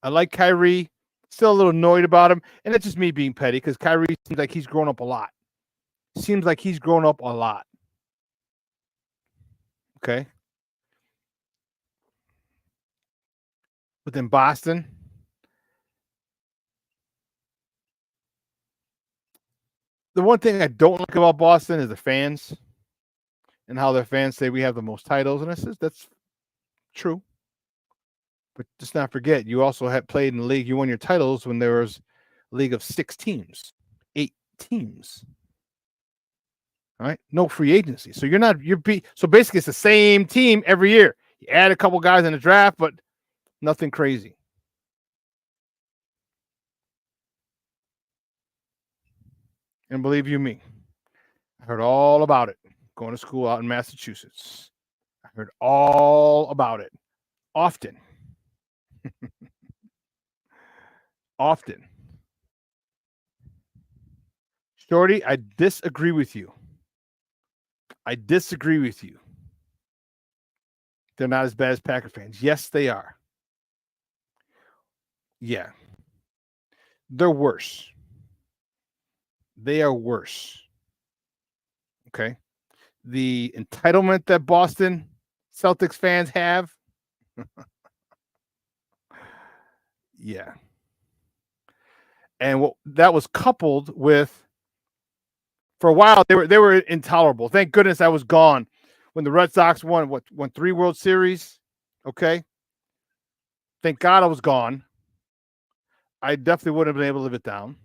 I like Kyrie. Still a little annoyed about him. And that's just me being petty because Kyrie seems like he's grown up a lot. Okay. But then Boston. the one thing I don't like about Boston is the fans and how their fans say we have the most titles. And I says that's true. But just not forget, you also had played in the league. You won your titles when there was a league of 6 teams, 8 teams. All right, no free agency. So so basically it's the same team every year. You add a couple guys in the draft, but nothing crazy. And believe you me, I heard all about it going to school out in Massachusetts. I heard all about it often. Often. Shorty, I disagree with you. They're not as bad as Packer fans. Yes, they are. Yeah. They're worse. They are worse. Okay. The entitlement that Boston Celtics fans have. Yeah. And that was coupled with, for a while, they were intolerable. Thank goodness I was gone when the Red Sox won 3 World Series. Okay. Thank God I was gone. I definitely wouldn't have been able to live it down.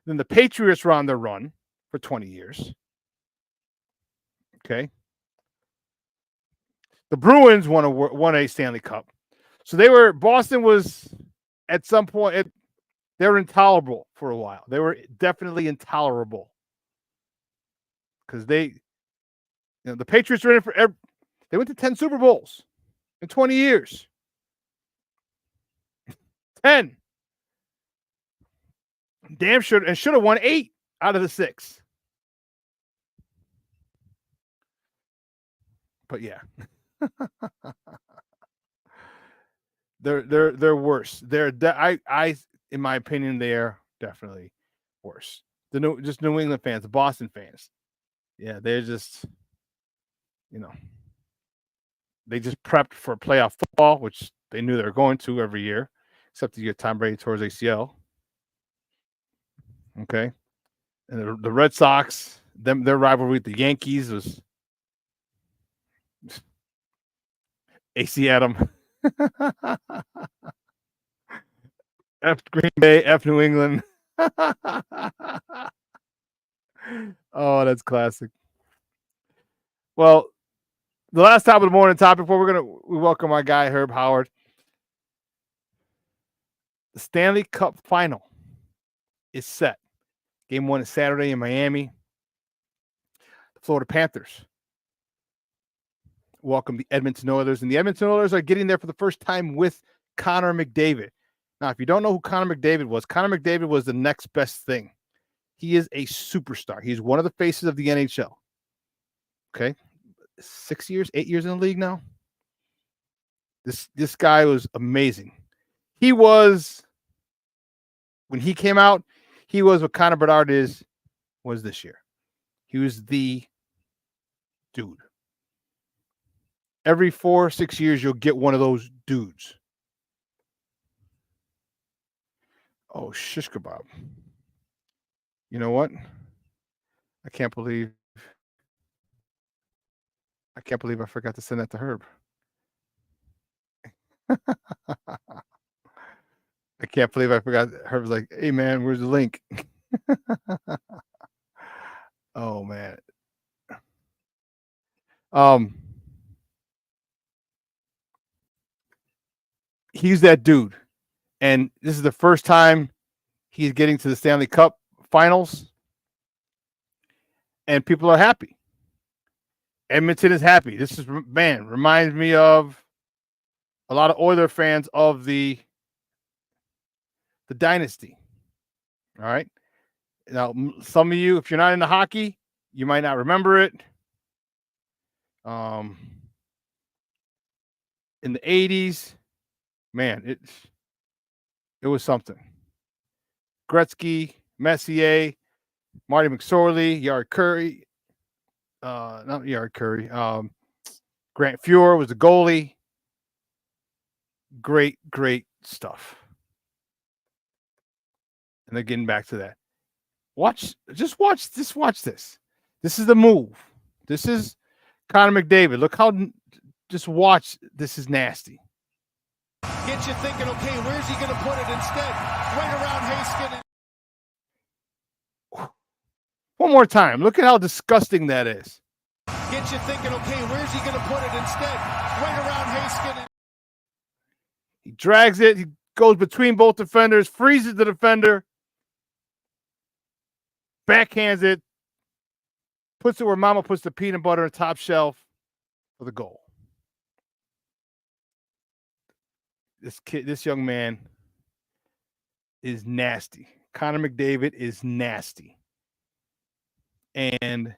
Then the Patriots were on their run for 20 years. Okay. The Bruins won a Stanley Cup. So Boston was at some point, they were intolerable for a while. They were definitely intolerable. Because the Patriots were in they went to 10 Super Bowls in 20 years. 10. Damn sure, and should have won 8 out of the 6. But yeah. They're worse. I in my opinion, they are definitely worse. Just New England fans, the Boston fans. Yeah, they're just, they just prepped for playoff football, which they knew they were going to every year, except the year Tom Brady tore his ACL. Okay. And the Red Sox, their rivalry with the Yankees was AC Adam. F Green Bay, F New England. Oh, that's classic. Well, the last top of the morning topic before we welcome our guy Herb Howard. The Stanley Cup final is set. Game 1 is Saturday in Miami. The Florida Panthers welcome the Edmonton Oilers, and the Edmonton Oilers are getting there for the first time with Connor McDavid. Now, if you don't know who Connor McDavid was the next best thing. He is a superstar. He's one of the faces of the NHL. Okay. 8 years in the league now. This guy was amazing. When he came out, he was what Connor Bedard was this year. He was the dude. Every 4 or 6 years, you'll get one of those dudes. Oh, shish kebab. You know what? I can't believe I forgot to send that to Herb. I can't believe I forgot. Herb's like, hey, man, where's the link? Oh, man. He's that dude. And this is the first time he's getting to the Stanley Cup finals. And people are happy. Edmonton is happy. This is, reminds me of a lot of Oiler fans of the dynasty. All right. Now, some of you, if you're not into hockey, you might not remember it. In the 80s, man, it was something. Gretzky, Messier, Marty McSorley, Yard Curry, not Yard Curry. Grant Fuhr was the goalie. Great, great stuff. And they're getting back to that. Just watch this. This is the move. This is Connor McDavid. Look how, just watch. This is nasty.
Get you thinking, okay, where's he going to put it instead? Right around Haskin.
One more time. Look at how disgusting that is.
Get you thinking, okay, where's he going to put it instead? Right around Haskin.
He drags it. He goes between both defenders, freezes the defender, backhands it, puts it where Mama puts the peanut butter on the top shelf for the goal. This young man is nasty. Connor McDavid is nasty. And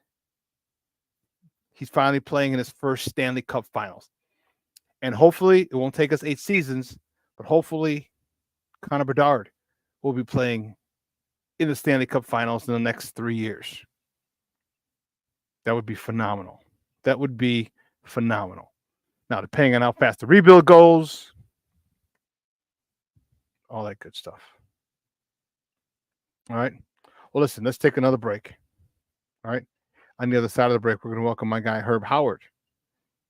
he's finally playing in his first Stanley Cup Finals. And hopefully, it won't take us 8 seasons, but hopefully Connor Bedard will be playing in the Stanley Cup Finals in the next 3 years. That would be phenomenal. That would be phenomenal. Now, depending on how fast the rebuild goes, all that good stuff. All right. Well, listen, let's take another break. All right. On the other side of the break, we're going to welcome my guy, Herb Howard.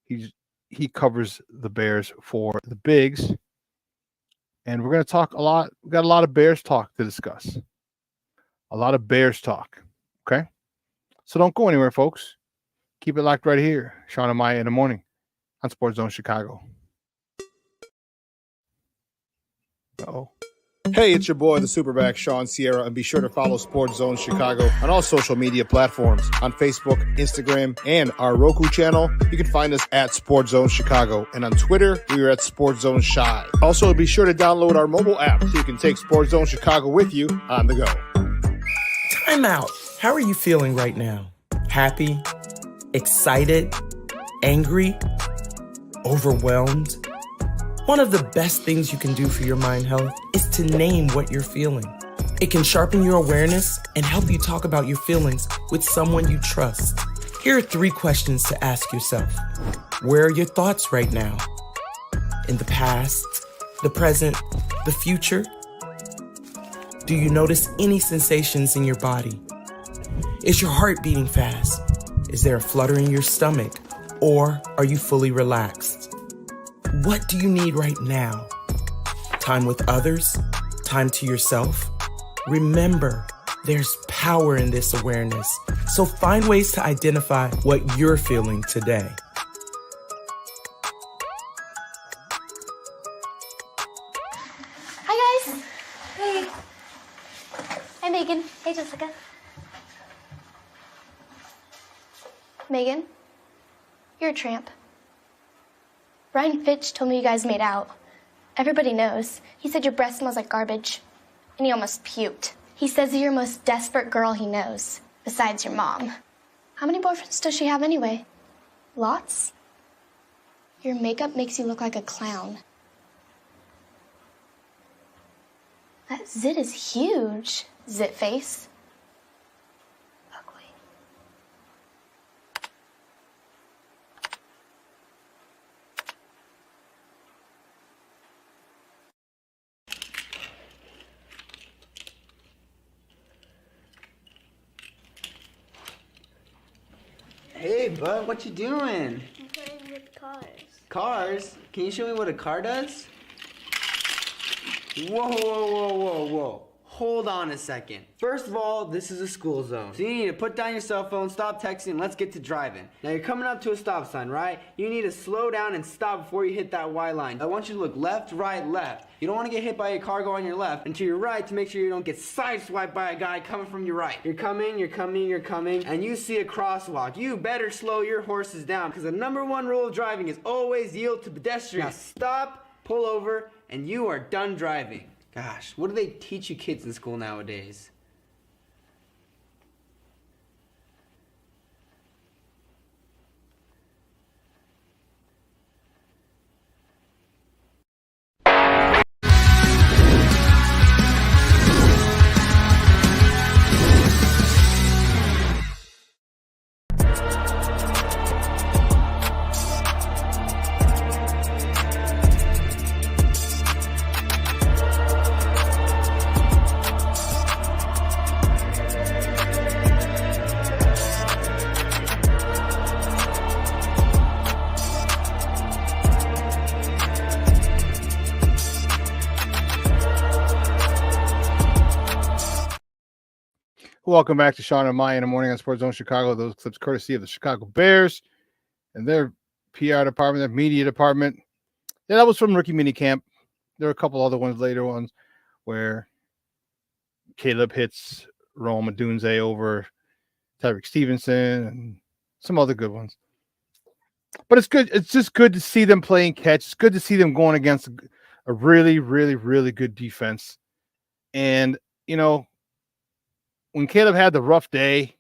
He covers the Bears for the Bigs. And we're going to talk a lot. We've got a lot of Bears talk to discuss. A lot of Bears talk. Okay. So don't go anywhere, folks. Keep it locked right here. Shawn and Maya in the morning on Sports Zone Chicago. Uh-oh.
Hey, it's your boy, the SuperBack, Shawn Sierra, and be sure to follow Sports Zone Chicago on all social media platforms, on Facebook, Instagram, and our Roku channel. You can find us at Sports Zone Chicago, and on Twitter, we are at Sports Zone Shy. Also, be sure to download our mobile app so you can take Sports Zone Chicago with you on the go.
Time out. How are you feeling right now? Happy? Excited? Angry? Overwhelmed? One of the best things you can do for your mind health is to name what you're feeling. It can sharpen your awareness and help you talk about your feelings with someone you trust. Here are 3 questions to ask yourself. Where are your thoughts right now? In the past, the present, the future? Do you notice any sensations in your body? Is your heart beating fast? Is there a flutter in your stomach? Or are you fully relaxed? What do you need right now? Time with others? Time to yourself? Remember, there's power in this awareness. So find ways to identify what you're feeling today.
Hi, guys. Hey. Hi, Megan. Hey, Jessica. Megan, you're a tramp. Brian Fitch told me you guys made out. Everybody knows. He said your breath smells like garbage. And he almost puked. He says you're the most desperate girl he knows, besides your mom. How many boyfriends does she have anyway? Lots? Your makeup makes you look like a clown. That zit is huge, zit face.
Hey, bud, what you doing?
I'm playing with cars.
Cars? Can you show me what a car does? Whoa, whoa, whoa, whoa, whoa. Hold on a second. First of all, this is a school zone. So you need to put down your cell phone, stop texting, and let's get to driving. Now you're coming up to a stop sign, right? You need to slow down and stop before you hit that Y line. I want you to look left, right, left. You don't want to get hit by a car going on your left, and to your right to make sure you don't get sideswiped by a guy coming from your right. You're coming, and you see a crosswalk. You better slow your horses down, because the #1 rule of driving is always yield to pedestrians. Now stop, pull over, and you are done driving. Gosh, what do they teach you kids in school nowadays?
Welcome back to Shawn and Maya in the morning on Sports Zone Chicago. Those clips courtesy of the Chicago Bears and their PR department, their media department. Yeah, that was from rookie minicamp. There are a couple other ones, later ones, where Caleb hits Rome Odunze over Tyreek Stevenson and some other good ones. But it's good. It's just good to see them playing catch. It's good to see them going against a really, really, really good defense. And, you know, when Caleb had the rough day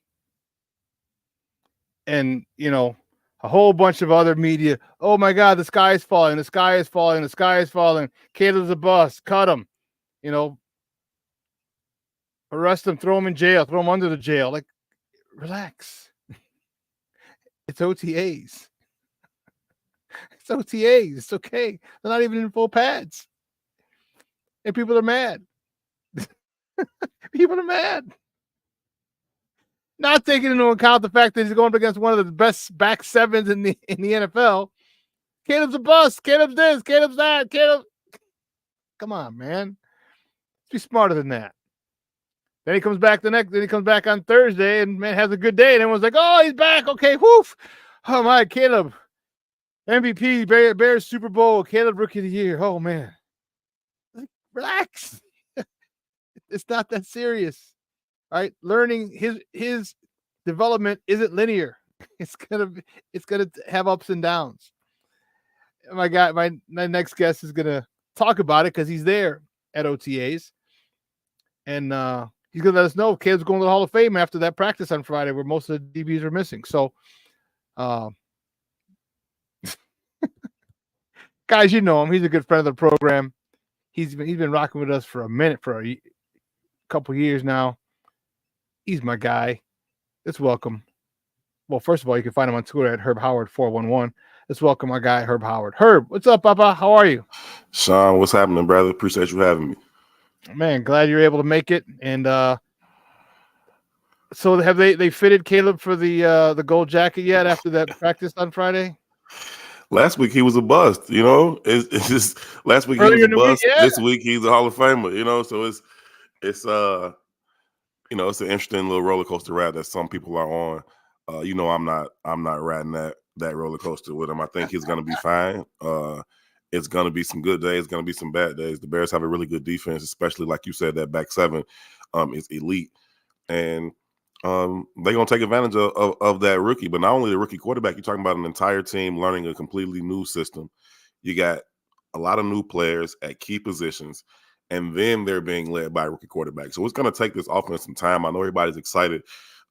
and, you know, a whole bunch of other media, oh my God, the sky is falling, the sky is falling, the sky is falling. Caleb's a bust, cut him, you know, arrest him, throw him in jail, throw him under the jail. Like, relax. It's OTAs. It's OTAs. It's okay. They're not even in full pads. And people are mad. People are mad. Not taking into account the fact that he's going up against one of the best back sevens in the NFL. Caleb's a bust. Caleb's this. Caleb's that. Caleb. Come on, man. Let's be smarter than that. Then he comes back then he comes back on Thursday and man has a good day. And everyone's like, oh, he's back. Okay, woof. Oh my, Caleb. MVP, Bears Super Bowl, Caleb Rookie of the Year. Oh man. Relax. It's not that serious. All right, learning his development isn't linear. It's gonna have ups and downs. My next guest is gonna talk about it because he's there at OTAs, and he's gonna let us know if Caleb's going to the Hall of Fame after that practice on Friday, where most of the DBs are missing. So, guys, you know him. He's a good friend of the program. He's been rocking with us for a couple years now. He's my guy. Let's welcome. Well, first of all, you can find him on Twitter at HerbHoward411. Let's welcome our guy, Herb Howard. Herb, what's up, Papa? How are you?
Shawn, what's happening, brother? Appreciate you having me.
Man, glad you're able to make it. And so have they fitted Caleb for the gold jacket yet after that practice on Friday?
Last week he was a bust, you know. It's just last week
Earlier
he was a bust.
week, yeah.
This week he's a Hall of Famer, you know. So it's you know, it's an interesting little roller coaster ride that some people are on. You know, I'm not riding that roller coaster with him. I think he's gonna be fine. It's gonna be some good days, gonna be some bad days. The Bears have a really good defense, especially like you said, that back seven is elite. And they're gonna take advantage of that rookie, but not only the rookie quarterback, you're talking about an entire team learning a completely new system. You got a lot of new players at key positions. And then they're being led by a rookie quarterback. So it's going to take this offense some time. I know everybody's excited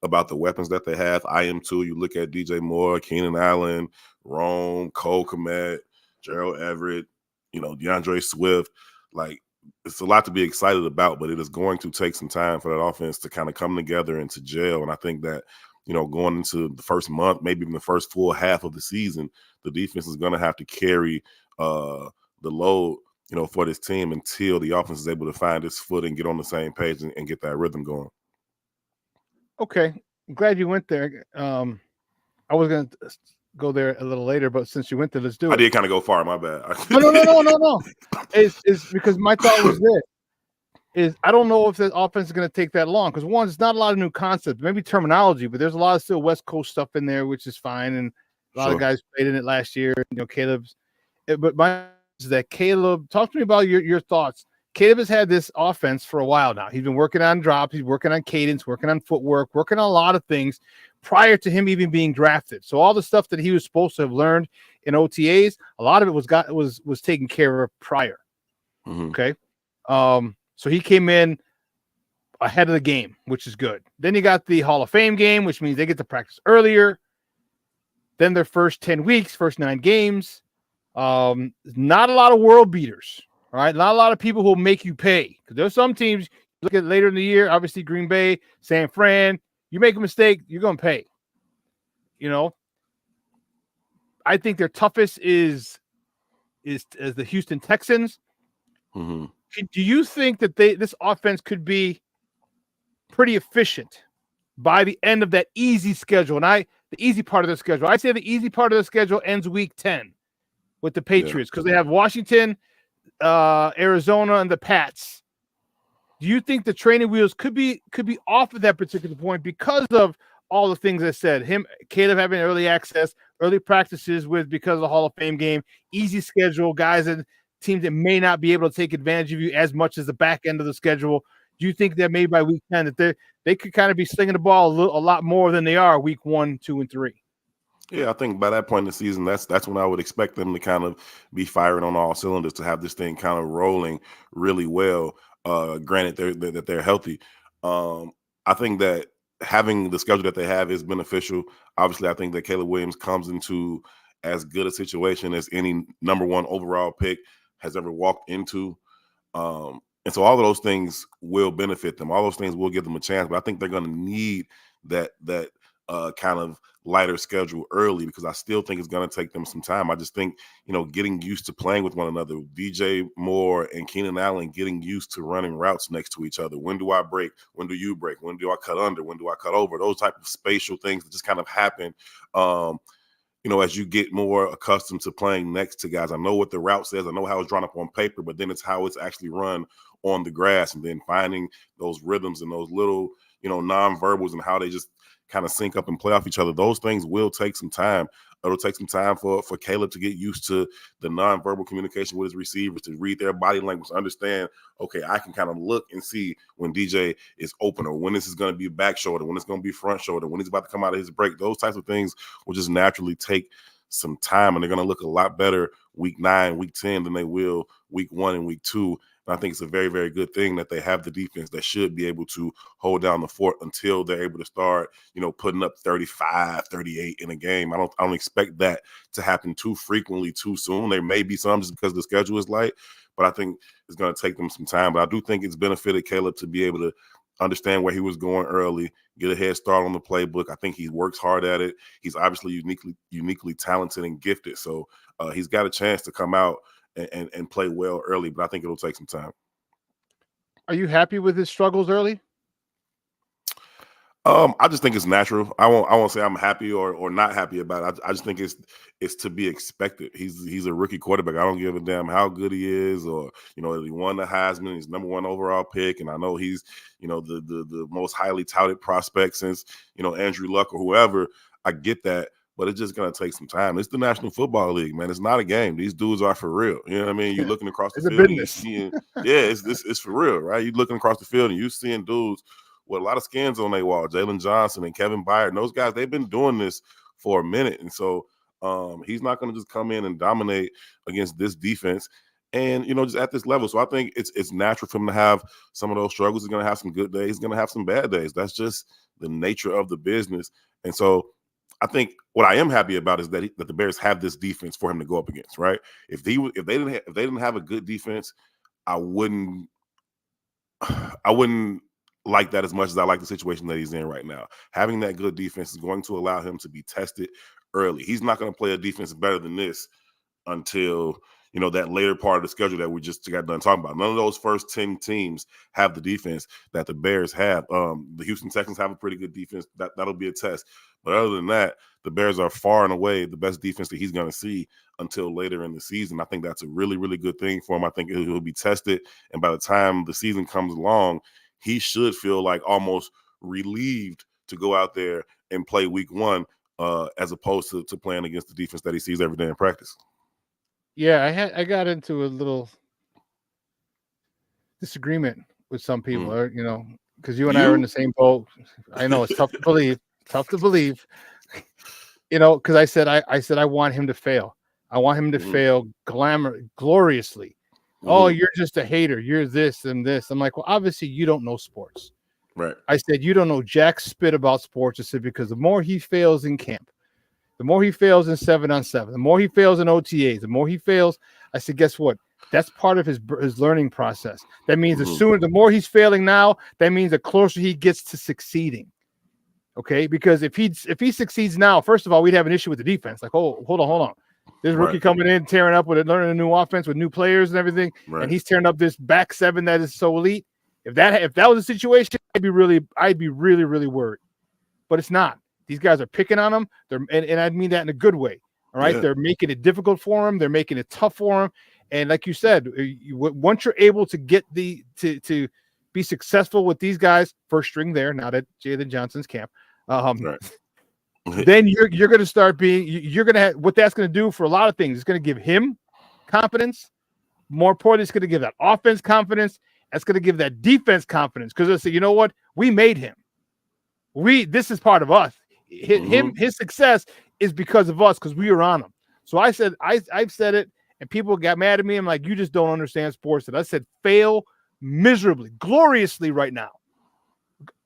about the weapons that they have. I am too. You look at DJ Moore, Keenan Allen, Rome, Cole Kmet, Gerald Everett, you know, DeAndre Swift. Like, it's a lot to be excited about, but it is going to take some time for that offense to kind of come together and to gel. And I think that, you know, going into the first month, maybe even the first full half of the season, the defense is going to have to carry the load, you know, for this team until the offense is able to find its foot and get on the same page and get that rhythm going. Okay. I'm glad you went there. I was going to go there a little later, but since you went there, let's do it. I did kind of go far. My bad.
No. It's because my thought was this. I don't know if the offense is going to take that long because one, it's not a lot of new concepts, maybe terminology, but there's a lot of still West Coast stuff in there, which is fine. And a lot of guys played in it last year. You know, Caleb's, but my is that Caleb, talk to me about your thoughts. Caleb has had this offense for a while now. He's been working on drops, he's working on cadence, working on footwork, working on a lot of things prior to him even being drafted. So all the stuff that he was supposed to have learned in OTAs, a lot of it was taken care of prior. Mm-hmm. Okay. So he came in ahead of the game, which is good. Then you got the Hall of Fame game, which means they get to practice earlier. Then their first 10 weeks, first 9 games. Not a lot of world beaters, all right? Not a lot of people who will make you pay. Because there's some teams, look at later in the year, obviously Green Bay, San Fran, you make a mistake, you're going to pay. You know? I think their toughest is the Houston Texans. Mm-hmm. Do you think that this offense could be pretty efficient by the end of that easy schedule? And the easy part of the schedule, I say the easy part of the schedule ends week 10. With the Patriots, because they have Washington, Arizona, and the Pats. Do you think the training wheels could be off at that particular point because of all the things I said? Caleb having early access, early practices because of the Hall of Fame game, easy schedule, guys and teams that may not be able to take advantage of you as much as the back end of the schedule. Do you think that maybe by week 10 that they could kind of be slinging the ball a lot more than they are week 1, 2, and 3?
Yeah, I think by that point in the season, that's when I would expect them to kind of be firing on all cylinders to have this thing kind of rolling really well. Granted, they're healthy. I think that having the schedule that they have is beneficial. Obviously, I think that Caleb Williams comes into as good a situation as any number 1 overall pick has ever walked into. And so all of those things will benefit them. All those things will give them a chance. But I think they're going to need that kind of lighter schedule early, because I still think it's going to take them some time. I just think, getting used to playing with one another, DJ Moore and Keenan Allen getting used to running routes next to each other. When do I break? When do you break? When do I cut under? When do I cut over? Those type of spatial things that just kind of happen. As you get more accustomed to playing next to guys. I know what the route says. I know how it's drawn up on paper, but then it's how it's actually run on the grass, and then finding those rhythms and those little, nonverbals and how they just kind of sync up and play off each other. Those things will take some time. It'll take some time for Caleb to get used to the nonverbal communication with his receivers, to read their body language, to understand, okay, I can kind of look and see when DJ is open, or when this is going to be back shoulder, when it's going to be front shoulder, when he's about to come out of his break. Those types of things will just naturally take some time, and they're going to look a lot better week 9, week 10 than they will week 1 and week 2. And I think it's a very, very good thing that they have the defense that should be able to hold down the fort until they're able to start, putting up 35, 38 in a game. I don't expect that to happen too frequently, too soon. There may be some just because the schedule is light, but I think it's going to take them some time. But I do think it's benefited Caleb to be able to understand where he was going early, get a head start on the playbook. I think he works hard at it. He's obviously uniquely talented and gifted. So he's got a chance to come out and play well early, but I think it'll take some time.
Are you happy with his struggles early?
I just think it's natural. I won't say I'm happy or not happy about it. I just think it's to be expected. He's a rookie quarterback. I don't give a damn how good he is, or he won the Heisman. He's number 1 overall pick, and I know he's the most highly touted prospect since Andrew Luck or whoever. I get that. But it's just going to take some time. It's the National Football League, man. It's not a game. These dudes are for real. You know what I mean? You're looking across the field. And you're seeing, it's for real, right? You're looking across the field and you're seeing dudes with a lot of skins on their wall. Jalen Johnson and Kevin Byard, and those guys, they've been doing this for a minute. And so he's not going to just come in and dominate against this defense and, just at this level. So I think it's natural for him to have some of those struggles. He's going to have some good days. He's going to have some bad days. That's just the nature of the business. And so I think what I am happy about is that the Bears have this defense for him to go up against, right? If they didn't have a good defense, I wouldn't like that as much as I like the situation that he's in right now. Having that good defense is going to allow him to be tested early. He's not going to play a defense better than this until that later part of the schedule that we just got done talking about. None of those first 10 teams have the defense that the Bears have. The Houston Texans have a pretty good defense. That'll be a test. But other than that, the Bears are far and away the best defense that he's going to see until later in the season. I think that's a really, really good thing for him. I think he'll be tested. And by the time the season comes along, he should feel like almost relieved to go out there and play week 1 as opposed to playing against the defense that he sees every day in practice.
Yeah, I got into a little disagreement with some people, because you and I are in the same boat. I know it's tough to believe. Because I said I want him to fail. I want him to fail gloriously. Oh, you're just a hater. You're this and this. I'm like, well, obviously you don't know sports.
Right.
I said, you don't know jack spit about sports. I said, because the more he fails in camp, the more he fails in 7-on-7, the more he fails in OTAs, the more he fails. I said, guess what? That's part of his learning process. That means the more he's failing now, that means the closer he gets to succeeding. Okay, because if he succeeds now, first of all, we'd have an issue with the defense. Like, oh, hold on. This rookie coming in, tearing up with it, learning a new offense with new players and everything, and he's tearing up this back 7 that is so elite. If that was a situation, I'd be really, really worried. But it's not. These guys are picking on him. And I mean that in a good way. All right, they're making it difficult for him. They're making it tough for him. And like you said, once you're able to get to be successful with these guys, first string there, not at Jalen Johnson's camp.
Right.
Then you're going to start being, you're going to have, what that's going to do for a lot of things. It's going to give him confidence. More importantly, it's going to give that offense confidence. That's going to give that defense confidence, because they'll say, you know what? We made him. This is part of us. His success is because of us, because we were on him. So I've said it, and people got mad at me. I'm like, you just don't understand sports. And I said, fail miserably, gloriously right now.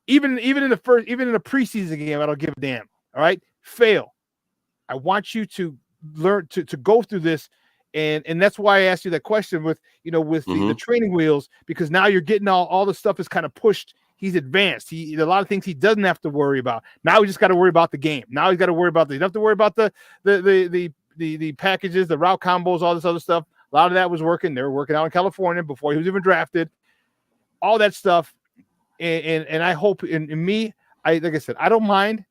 Even in the preseason game, I don't give a damn. All right, fail. I want you to learn to go through this, and that's why I asked you that question with the training wheels, because now you're getting all the stuff is kind of pushed. He's advanced. A lot of things he doesn't have to worry about. Now he just got to worry about the game. Now he's got to worry about you don't have to worry about the packages, the route combos, all this other stuff. A lot of that was working. They were working out in California before he was even drafted. All that stuff, and I hope in me, like I said, I don't mind.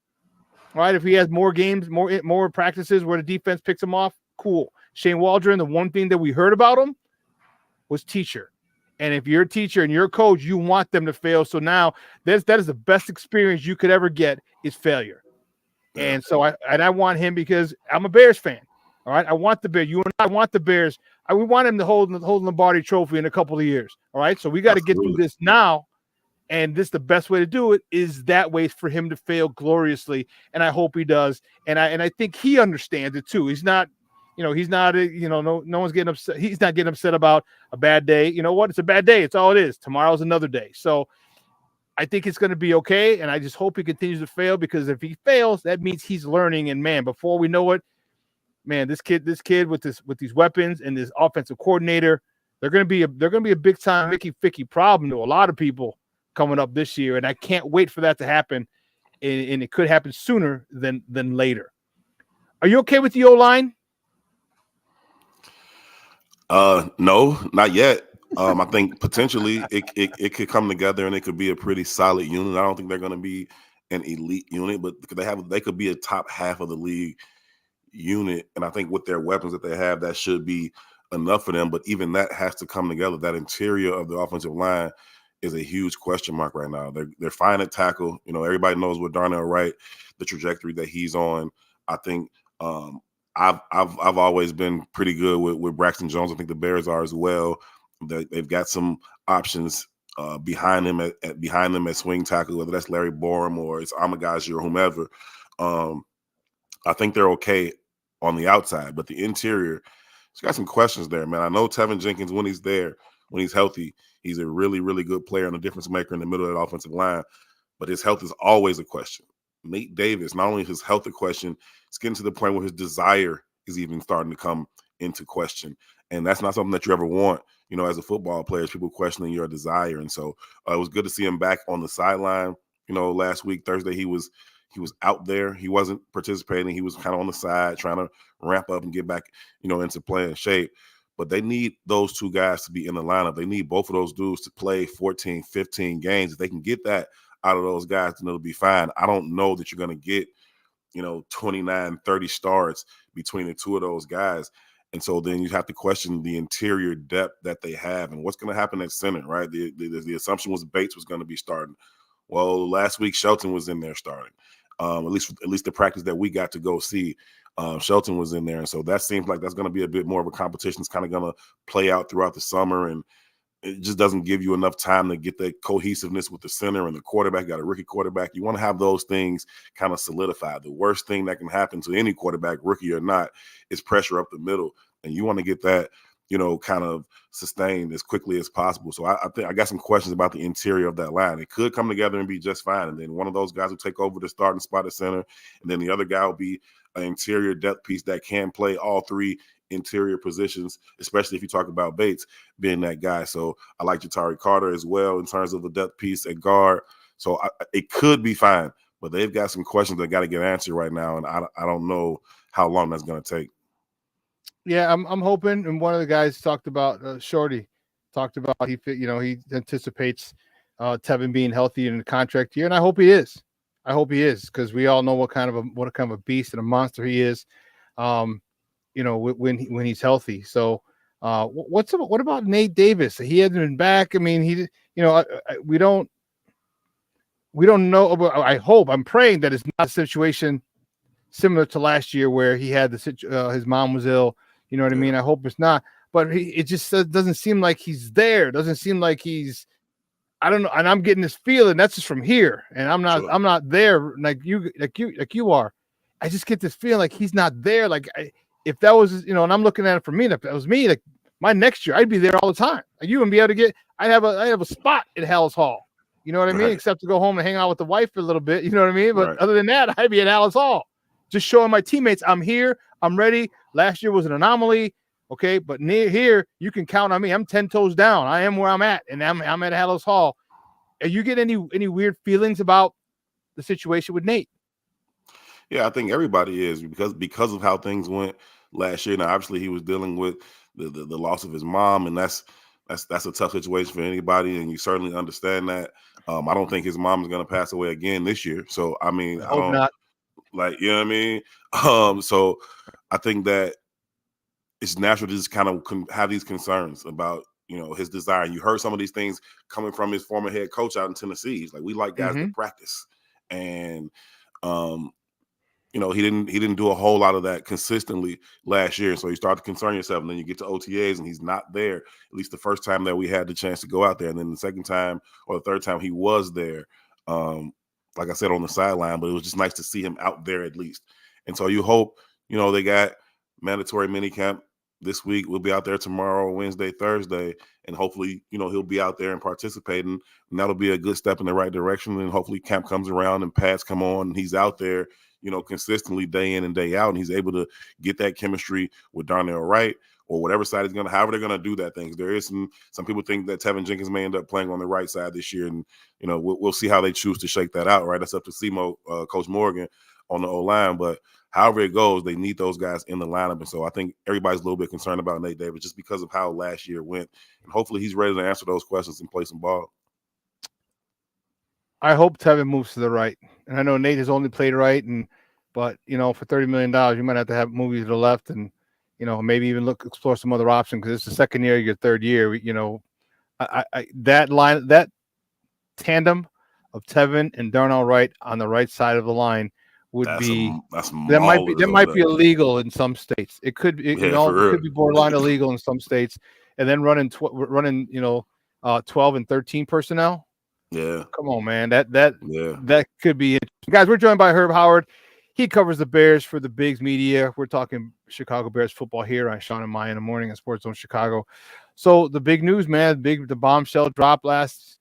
All right, if he has more games, more practices where the defense picks him off, cool. Shane Waldron, the one thing that we heard about him was teacher. And if you're a teacher and you're a coach, you want them to fail. So now that is the best experience you could ever get, is failure. And so I want him, because I'm a Bears fan. All right, I want the Bears. You and I want the Bears. We want him to hold the Lombardi Trophy in a couple of years. All right, so we got to get through this now. And this, the best way to do it is that way, for him to fail gloriously. And I hope he does. And I think he understands it too. He's not, no one's getting upset. He's not getting upset about a bad day. You know what? It's a bad day. It's all it is. Tomorrow's another day. So I think it's going to be okay. And I just hope he continues to fail, because if he fails, that means he's learning. And man, before we know it, man, this kid with these weapons and this offensive coordinator, they're going to be a big time Mickey Ficky problem to a lot of people coming up this year. And I can't wait for that to happen. And it could happen sooner than later. Are you okay with the O-line?
No, not yet. I think potentially it could come together and it could be a pretty solid unit. I don't think they're going to be an elite unit, but they could be a top half of the league unit. And I think with their weapons that they have, that should be enough for them. But even that has to come together. That interior of the offensive line is a huge question mark right now. They're fine at tackle. Everybody knows with Darnell Wright, the trajectory that he's on. I think I've always been pretty good with Braxton Jones. I think the Bears are as well. They've got some options behind them at swing tackle, whether that's Larry Borum or it's Amagaji or whomever. I think they're okay on the outside, but the interior, it's got some questions there, man. I know Tevinjenkins, when he's there, when he's healthy, he's a really, really good player and a difference maker in the middle of that offensive line, but his health is always a question. Nate Davis, not only his health a question, it's getting to the point where his desire is even starting to come into question. And that's not something that you ever want, as a football player, people questioning your desire. And so it was good to see him back on the sideline. Last week, Thursday, he was out there. He wasn't participating. He was kind of on the side trying to ramp up and get back, into playing shape. But they need those two guys to be in the lineup. They need both of those dudes to play 14, 15 games. If they can get that out of those guys, then it'll be fine. I don't know that you're going to get, 29, 30 starts between the two of those guys. And so then you have to question the interior depth that they have and what's going to happen at center, right? The assumption was Bates was going to be starting. Well, last week Shelton was in there starting. At least the practice that we got to go see, Shelton was in there. And so that seems like that's going to be a bit more of a competition. It's kind of going to play out throughout the summer, and it just doesn't give you enough time to get the cohesiveness with the center and the quarterback. You got a rookie quarterback. You want to have those things kind of solidified. The worst thing that can happen to any quarterback, rookie or not, is pressure up the middle. And you want to get that, kind of sustained as quickly as possible. So I think I got some questions about the interior of that line. It could come together and be just fine. And then one of those guys will take over the starting spot at center. And then the other guy will be an interior depth piece that can play all three interior positions, especially if you talk about Bates being that guy. So I like Jatari Carter as well in terms of a depth piece at guard. So it could be fine, but they've got some questions that got to get answered right now. And I don't know how long that's going to take.
Yeah, I'm hoping. And one of the guys talked about Shorty talked about he anticipates Tevin being healthy in the contract year, and I hope he is. Because we all know what kind of a beast and a monster he is. When he's healthy. So What about Nate Davis? He hasn't been back. I mean, we don't know. I'm praying that it's not a situation similar to last year where he had his mom was ill. You know what I mean? I hope it's not. But it just doesn't seem like he's there. Doesn't seem like he's. I don't know, and I'm getting this feeling that's just from here, and I'm not there like you are. I just get this feeling like he's not there. Like if that was, and I'm looking at it for me. If that was me, like my next year, I'd be there all the time. Like you wouldn't be able to get. I have a spot at Hallis Hall. You know what I mean? Except to go home and hang out with the wife for a little bit. You know what I mean? But other than that, I'd be at Hallis Hall, just showing my teammates I'm here. I'm ready. Last year was an anomaly. Okay, but near here, you can count on me. I'm 10 toes down. I am where I'm at, and I'm at Hallis Hall. Are you get any weird feelings about the situation with Nate?
Yeah, I think everybody is because of how things went last year. Now, obviously, he was dealing with the loss of his mom, and that's a tough situation for anybody, and you certainly understand that. I don't think his mom is going to pass away again this year. So, I mean, I don't
not.
Like, you know what I mean? So I think that it's natural to just kind of have these concerns about, his desire. And you heard some of these things coming from his former head coach out in Tennessee. He's like, we like guys to practice. And, he didn't do a whole lot of that consistently last year. So you start to concern yourself, and then you get to OTAs and he's not there. At least the first time that we had the chance to go out there. And then the second time or the third time he was there, like I said, on the sideline, but it was just nice to see him out there at least. And so you hope, they got mandatory minicamp this week. We'll be out there tomorrow, Wednesday, Thursday, and hopefully, he'll be out there and participating, and that'll be a good step in the right direction. And hopefully camp comes around and pads come on and he's out there, consistently day in and day out, and he's able to get that chemistry with Darnell Wright or whatever side he's however they're going to do that thing. There is some people think that Tevinjenkins may end up playing on the right side this year, and, we'll see how they choose to shake that out, right? That's up to Coach Morgan on the O-line, but however it goes, they need those guys in the lineup. And so I think everybody's a little bit concerned about Nate Davis just because of how last year went. And hopefully he's ready to answer those questions and play some ball.
I hope Tevin moves to the right. And I know Nate has only played right, but for $30 million, you might have to have movies to the left and, maybe even explore some other option because it's the second year, your third year. That tandem of Tevin and Darnell Wright on the right side of the line that might be illegal in some states. It could it could be borderline illegal in some states, and then running 12 and 13 personnel.
Yeah,
come on, man. That could be it. Guys, we're joined by Herb Howard. He covers the Bears for the Bigs Media. We're talking Chicago Bears football here on Shawn and Maya in the morning at Sports Zone Chicago. So the big news, man, the bombshell dropped last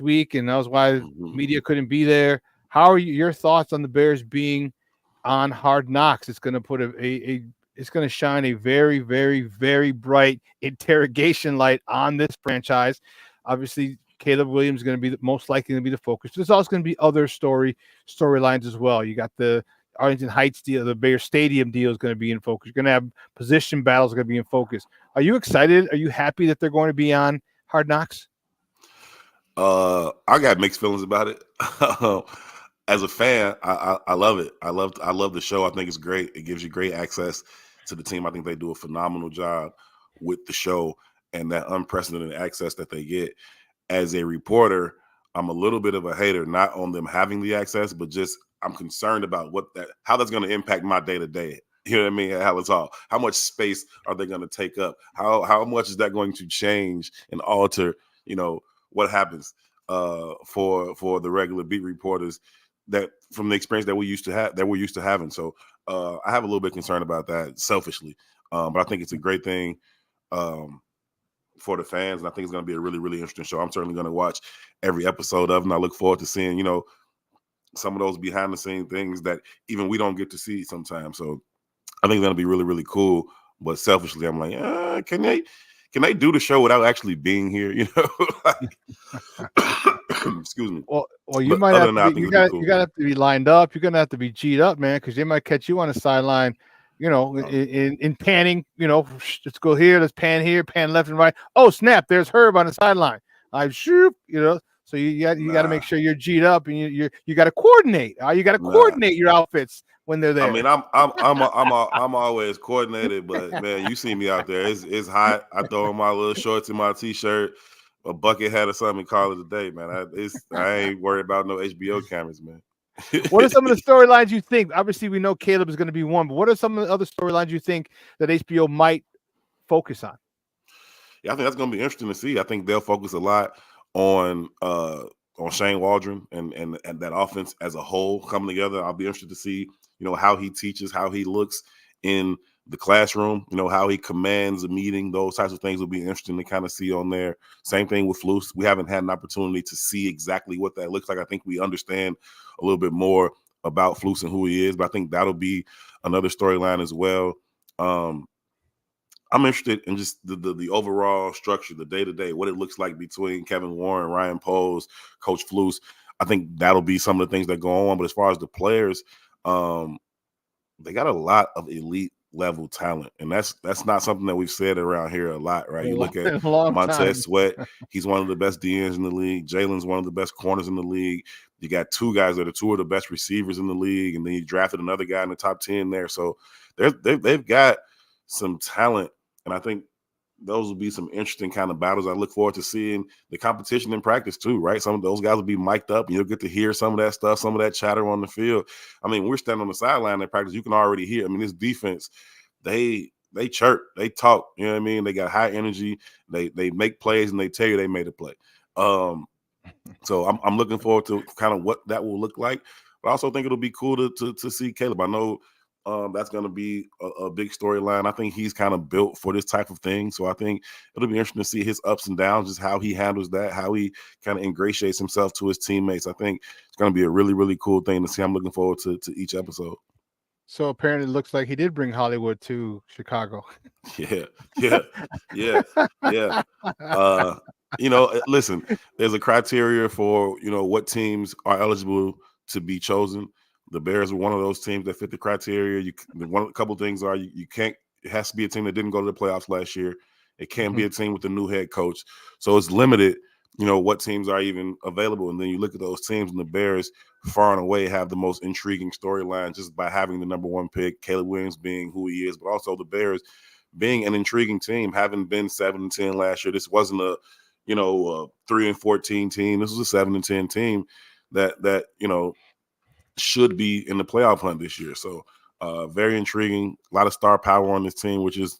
week, and that was why media couldn't be there. How are your thoughts on the Bears being on Hard Knocks? It's going to put it's going to shine a very, very, very bright interrogation light on this franchise. Obviously, Caleb Williams is going to be most likely going to be the focus. There's also going to be other storylines as well. You got the Arlington Heights deal, the Bears Stadium deal is going to be in focus. You're going to have position battles going to be in focus. Are you excited? Are you happy that they're going to be on Hard Knocks?
I got mixed feelings about it. As a fan, I love it. I love the show. I think it's great. It gives you great access to the team. I think they do a phenomenal job with the show and that unprecedented access that they get. As a reporter, I'm a little bit of a hater, not on them having the access, but just I'm concerned about how that's going to impact my day to day. You know what I mean? How much space are they going to take up? How much is that going to change and alter? What happens for the regular beat reporters that from the experience that we're used to having. So I have a little bit concerned about that selfishly, but I think it's a great thing for the fans, and I think it's going to be a really, really interesting show. I'm certainly going to watch every episode of it, and I look forward to seeing some of those behind the scenes things that even we don't get to see sometimes. So I think it's going to be really, really cool. But selfishly, I'm like, can they do the show without actually being here? Excuse me.
Well, you might have to. You got to have to be lined up. You're gonna have to be G'd up, man, because they might catch you on the sideline. In panning. Let's go here. Let's pan here. Pan left and right. Oh snap! There's Herb on the sideline. I shoot. So you got to make sure you're G'd up and you got to coordinate. You got to coordinate your outfits when they're there.
I mean, I'm always coordinated, but man, you see me out there. It's hot. I throw on my little shorts and my t-shirt, a bucket hat or something, call it a day, man. I ain't worried about no HBO cameras, man.
What are some of the storylines you think? Obviously, we know Caleb is going to be one, but what are some of the other storylines you think that HBO might focus on?
Yeah, I think that's going to be interesting to see. I think they'll focus a lot on Shane Waldron and that offense as a whole coming together. I'll be interested to see, how he teaches, how he looks in the classroom, how he commands a meeting. Those types of things will be interesting to kind of see on there. Same thing with Flus. We haven't had an opportunity to see exactly what that looks like. I think we understand a little bit more about Flus and who he is, but I think that'll be another storyline as well. I'm interested in just the overall structure, the day-to-day, what it looks like between Kevin Warren, Ryan Poles, Coach Flus. I think that'll be some of the things that go on. But as far as the players, they got a lot of elite level talent. And that's not something that we've said around here a lot, right? You look at Montez Sweat, he's one of the best DNs in the league. Jalen's one of the best corners in the league. You got two guys that are two of the best receivers in the league, and then you drafted another guy in the top 10 there. So they've got some talent, and I think those will be some interesting kind of battles. I look forward to seeing the competition in practice too, right? Some of those guys will be mic'd up, and you'll get to hear some of that stuff, some of that chatter on the field. I mean, we're standing on the sideline in practice. You can already hear. I mean, this defense, they chirp, they talk. You know what I mean? They got high energy. They make plays, and they tell you they made a play. So I'm looking forward to kind of what that will look like. But I also think it'll be cool to see Caleb. I know that's going to be a big storyline. I think he's kind of built for this type of thing. So I think it'll be interesting to see his ups and downs, just how he handles that, how he kind of ingratiates himself to his teammates. I think it's going to be a really, really cool thing to see. I'm looking forward to each episode.
So apparently it looks like he did bring Hollywood to Chicago.
Yeah. Listen, there's a criteria for, what teams are eligible to be chosen. The Bears were one of those teams that fit the criteria. A couple of things are you can't. It has to be a team that didn't go to the playoffs last year. It can't be a team with a new head coach. So it's limited, what teams are even available. And then you look at those teams, and the Bears far and away have the most intriguing storyline just by having the number one pick, Caleb Williams being who he is, but also the Bears being an intriguing team, having been 7-10 last year. This wasn't a 3-14 team. This was a 7-10 team that should be in the playoff hunt this year. So very intriguing. A lot of star power on this team, which is,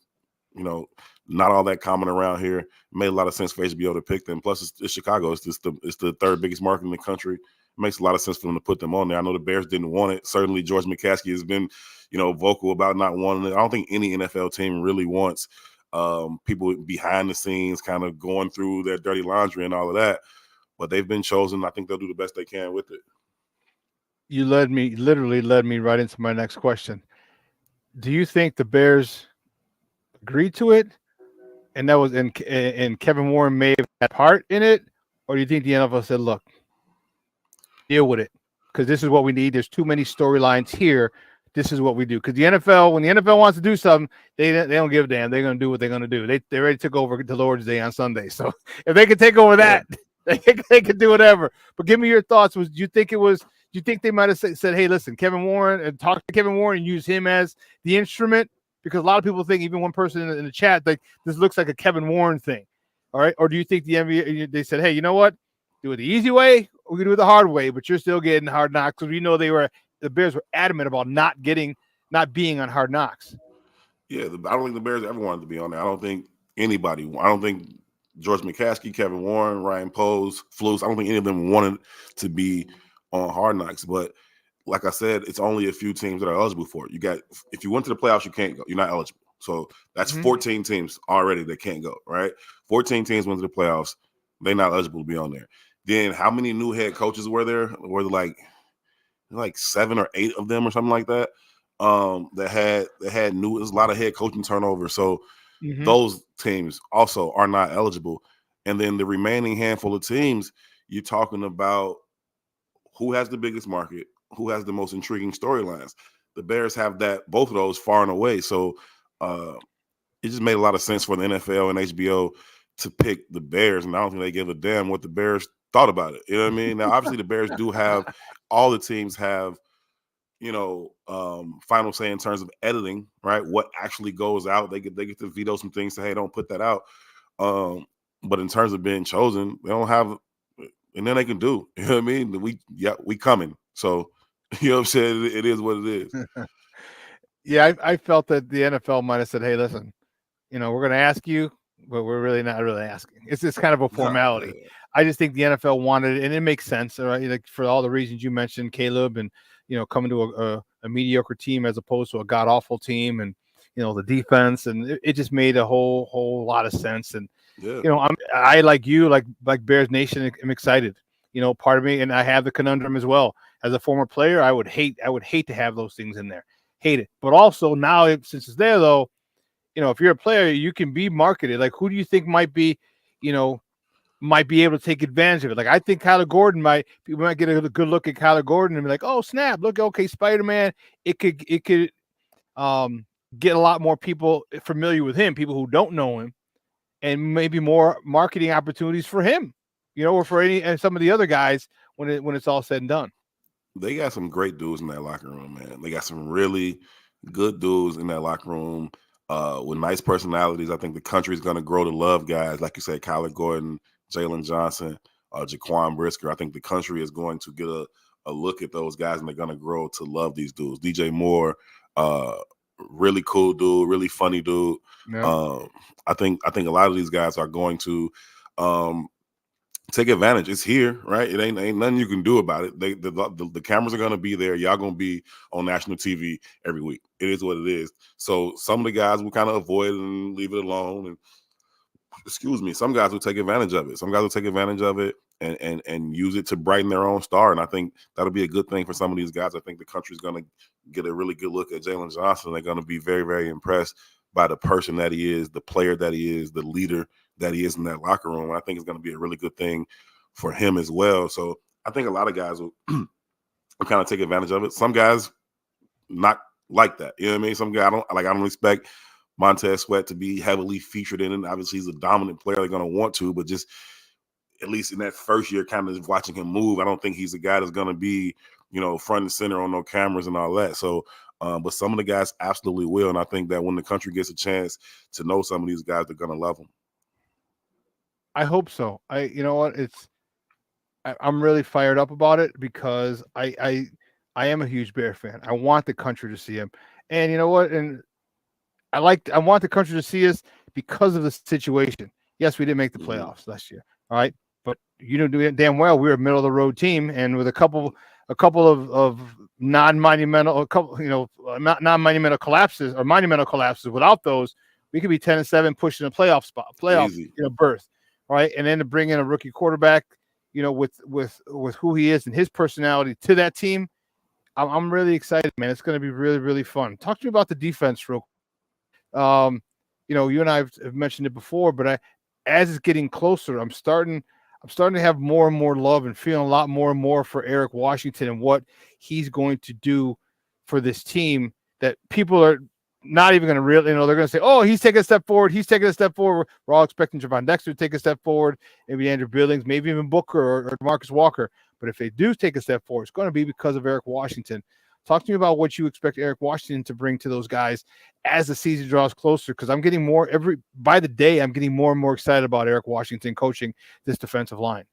not all that common around here. It made a lot of sense for HBO to pick them. Plus, it's Chicago. It's the third biggest market in the country. It makes a lot of sense for them to put them on there. I know the Bears didn't want it. Certainly, George McCaskey has been, vocal about not wanting it. I don't think any NFL team really wants people behind the scenes kind of going through their dirty laundry and all of that. But they've been chosen. I think they'll do the best they can with it.
You literally led me right into my next question. Do you think the Bears agreed to it, and that was and Kevin Warren may have had part in it, or do you think the NFL said, "Look, deal with it, because this is what we need. There's too many storylines here. This is what we do." Because the NFL, when the NFL wants to do something, they don't give a damn. They're going to do what they're going to do. They already took over the Lord's Day on Sunday, so if they could take over that, they could do whatever. But give me your thoughts. Do you think they might have said, "Hey, listen, Kevin Warren," and talk to Kevin Warren and use him as the instrument? Because a lot of people think, even one person in the chat, like this looks like a Kevin Warren thing. All right. Or do you think the NBA, they said, "Hey, you know what? Do it the easy way, or we can do it the hard way, but you're still getting Hard Knocks," because we know the Bears were adamant about not being on Hard Knocks.
Yeah, I don't think the Bears ever wanted to be on there. I don't think George McCaskey, Kevin Warren, Ryan Poles, Flus, I don't think any of them wanted to be on Hard Knocks. But like I said, it's only a few teams that are eligible for it. If you went to the playoffs, you can't go. You're not eligible. So that's 14 teams already that can't go, right? 14 teams went to the playoffs. They're not eligible to be on there. Then how many new head coaches were there? Were there like 7 or 8 of them or something like that? That had new. There's a lot of head coaching turnover. So those teams also are not eligible. And then the remaining handful of teams, you're talking about who has the biggest market, who has the most intriguing storylines. The Bears have both of those far and away. So it just made a lot of sense for the NFL and HBO to pick the Bears. And I don't think they give a damn what the Bears thought about it. You know what I mean? Now, obviously, the Bears do have all the teams have final say in terms of editing, right? What actually goes out, they get to veto some things, say, hey, don't put that out. But in terms of being chosen, they don't have, and then they can do. You know what I mean? We coming. So you know what I'm saying? It is what it is.
Yeah, I felt that the NFL might have said, hey, listen, we're going to ask you, but we're really not really asking. It's just kind of a formality.
Yeah.
I just think the NFL wanted it, and it makes sense, right? Like for all the reasons you mentioned, Caleb, and coming to a mediocre team as opposed to a god awful team, and the defense, and it just made a whole lot of sense. And I like you, like Bears Nation, I'm excited. Part of me, and I have the conundrum as well. As a former player, I would hate to have those things in there. Hate it. But also now, since it's there, though, if you're a player, you can be marketed. Like, who do you think might be able to take advantage of it? Like, I think people might get a good look at Kyler Gordon and be like, oh, snap, look, okay, Spider-Man. It could get a lot more people familiar with him, people who don't know him, and maybe more marketing opportunities for him, or for some of the other guys when it's all said and done.
They got some great dudes in that locker room, man. They got some really good dudes in that locker room with nice personalities. I think the country is going to grow to love guys, like you said, Kyler Gordon, Jalen Johnson, Jaquan Brisker. I think the country is going to get a look at those guys, and they're going to grow to love these dudes. DJ Moore, really cool dude, really funny dude.
Yeah.
I think a lot of these guys are going to take advantage. It's here, right? It ain't nothing you can do about it. The cameras are gonna be there. Y'all gonna be on national TV every week. It is what it is. So some of the guys will kind of avoid it and leave it alone. And some guys will take advantage of it. Some guys will take advantage of it and use it to brighten their own star. And I think that'll be a good thing for some of these guys. I think the country's gonna get a really good look at Jalen Johnson. They're gonna be very, very impressed by the person that he is, the player that he is, the leader that he is in that locker room. I think it's going to be a really good thing for him as well. So I think a lot of guys will kind of take advantage of it. Some guys not like that. You know what I mean? Some guys I don't expect Montez Sweat to be heavily featured in it. Obviously, he's a dominant player. They're going to want to, but just at least in that first year, kind of watching him move, I don't think he's a guy that's going to be, front and center on no cameras and all that. So, but some of the guys absolutely will. And I think that when the country gets a chance to know some of these guys, they're going to love them.
I hope so. You know what? I'm really fired up about it because I am a huge Bear fan. I want the country to see him, and you know what? And I want the country to see us because of the situation. Yes, we didn't make the playoffs last year. All right, but damn well we were a middle of the road team, and with a couple of non-monumental, non-monumental collapses or monumental collapses. Without those, we could be 10-7, pushing a playoff berth. Right, and then to bring in a rookie quarterback, with who he is and his personality to that team, I'm really excited, man. It's going to be really, really fun. Talk to me about the defense, real quick. You and I have mentioned it before, but as it's getting closer, I'm starting to have more and more love and feeling a lot more and more for Eric Washington and what he's going to do for this team. That people are not even going to really, they're going to say, oh, he's taking a step forward. He's taking a step forward. We're all expecting Gervon Dexter to take a step forward, maybe Andrew Billings, maybe even Booker or Marcus Walker. But if they do take a step forward, it's going to be because of Eric Washington. Talk to me about what you expect Eric Washington to bring to those guys as the season draws closer, because I'm getting by the day, I'm getting more and more excited about Eric Washington coaching this defensive line.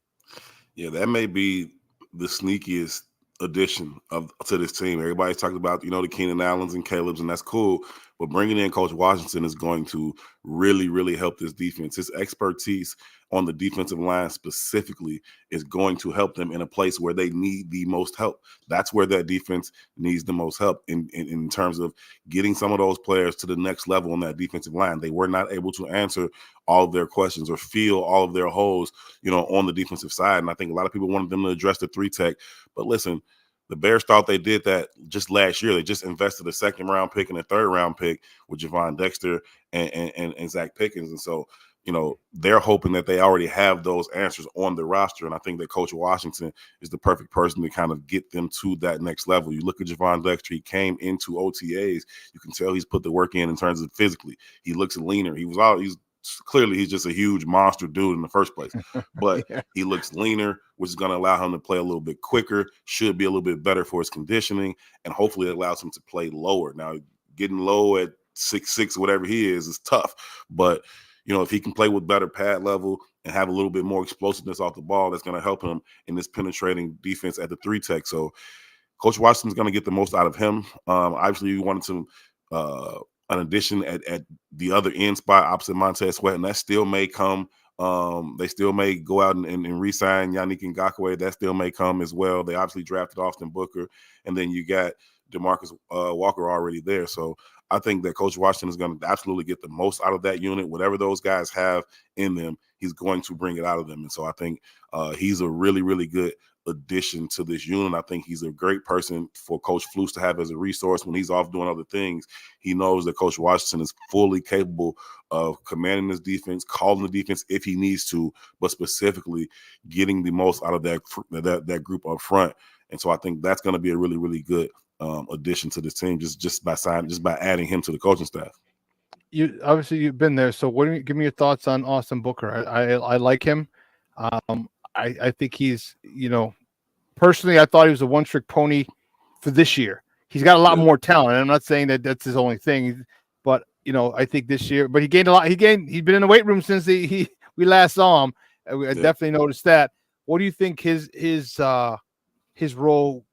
Yeah, that may be the sneakiest addition to this team. Everybody's talking about, the Keenan Allens and Caleb's, and that's cool. But bringing in Coach Washington is going to really, really help this defense. His expertise on the defensive line specifically is going to help them in a place where they need the most help. That's where that defense needs the most help in terms of getting some of those players to the next level on that defensive line. They were not able to answer all of their questions or fill all of their holes, on the defensive side. And I think a lot of people wanted them to address the 3-tech. But listen, the Bears thought they did that just last year. They just invested a second-round pick and a third-round pick with Gervon Dexter and Zach Pickens. And so, they're hoping that they already have those answers on the roster. And I think that Coach Washington is the perfect person to kind of get them to that next level. You look at Gervon Dexter, he came into OTAs. You can tell he's put the work in terms of physically. He looks leaner. He's clearly he's just a huge monster dude in the first place. But
Yeah.
he looks leaner, which is going to allow him to play a little bit quicker, should be a little bit better for his conditioning, and hopefully it allows him to play lower. Now, getting low at 6'6", whatever he is tough. But, if he can play with better pad level and have a little bit more explosiveness off the ball, that's going to help him in this penetrating defense at the 3-tech. So Coach Washington's going to get the most out of him. Obviously, you wanted to an addition at the other end spot opposite Montez Sweat, and that still may come. They still may go out and re-sign Yannick Ngakoue. That still may come as well. They obviously drafted Austin Booker, and then you got DeMarcus Walker already there. So I think that Coach Washington is going to absolutely get the most out of that unit. Whatever those guys have in them, he's going to bring it out of them. And so I think he's a really, really good addition to this unit. I think he's a great person for Coach Flus to have as a resource when he's off doing other things. He knows that Coach Washington is fully capable of commanding this defense, calling the defense if he needs to, but specifically getting the most out of that group up front. And so I think that's going to be a really, really good addition to this team just by adding him to the coaching staff.
You've been there, so give me your thoughts on Austin Booker. I like him. I think he's, personally, I thought he was a one-trick pony for this year. He's got a lot more talent. I'm not saying that that's his only thing, but I think this year, but he gained a lot. He's been in the weight room since we last saw him. I definitely noticed that. What do you think his role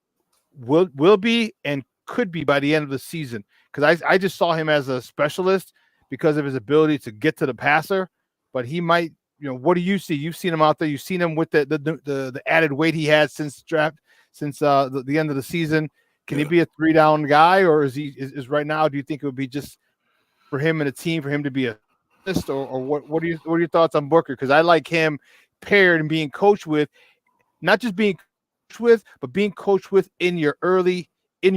will be and could be by the end of the season? Because I just saw him as a specialist because of his ability to get to the passer, but he might. What do you see? You've seen him out there. You've seen him with the added weight he had since the end of the season. Can he be a 3-down guy, or is right now? Do you think it would be just for him and a team for him to be a assist, or what are your thoughts on Booker? Because I like him paired and being coached with, not just being coached with, but being coached with in your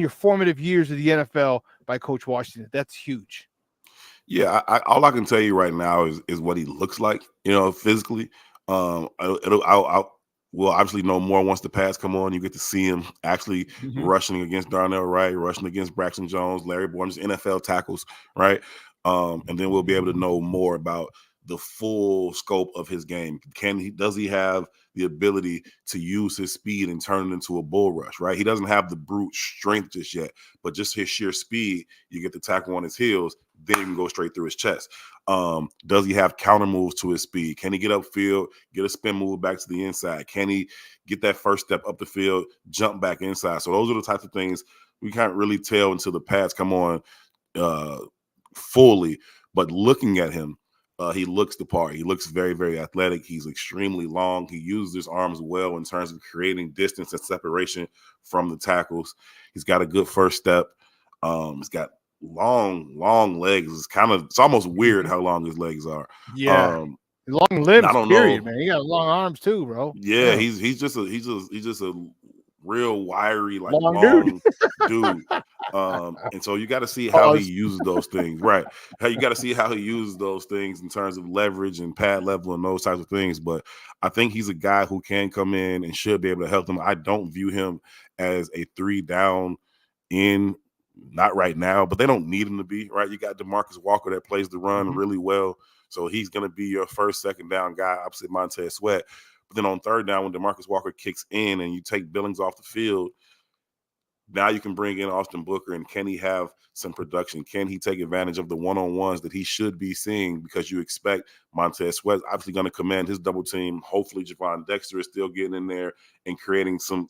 formative years of the NFL by Coach Washington. That's huge.
Yeah, all I can tell you right now is what he looks like, physically. We'll obviously know more once the pass come on. You get to see him actually rushing against Darnell Wright, rushing against Braxton Jones, Larry Bourne, just NFL tackles, right? And then we'll be able to know more about the full scope of his game. Does he have the ability to use his speed and turn it into a bull rush, right? He doesn't have the brute strength just yet, but just his sheer speed, you get the tackle on his heels, then you can go straight through his chest. Does he have counter moves to his speed? Can he get upfield, get a spin move back to the inside? Can he get that first step up the field, jump back inside? So those are the types of things we can't really tell until the pads come on fully. But looking at him, he looks the part. He looks very, very athletic. He's extremely long. He uses his arms well in terms of creating distance and separation from the tackles. He's got a good first step. He's got long legs. It's almost weird how long his legs are.
Yeah. Long limbs, period,
know.
Man. He got long arms too, bro.
Yeah, he's just a real wiry, like
long
dude. And so you got to see how he uses those things, right? You got to see how he uses those things in terms of leverage and pad level and those types of things. But I think he's a guy who can come in and should be able to help them. I don't view him as a 3-down in, not right now, but they don't need him to be, right? You got DeMarcus Walker that plays the run really well. So he's going to be your first, second down guy opposite Montez Sweat. But then on third down, when DeMarcus Walker kicks in and you take Billings off the field, now you can bring in Austin Booker, and can he have some production? Can he take advantage of the one-on-ones that he should be seeing? Because you expect Montez Sweat obviously going to command his double team. Hopefully Gervon Dexter is still getting in there and creating some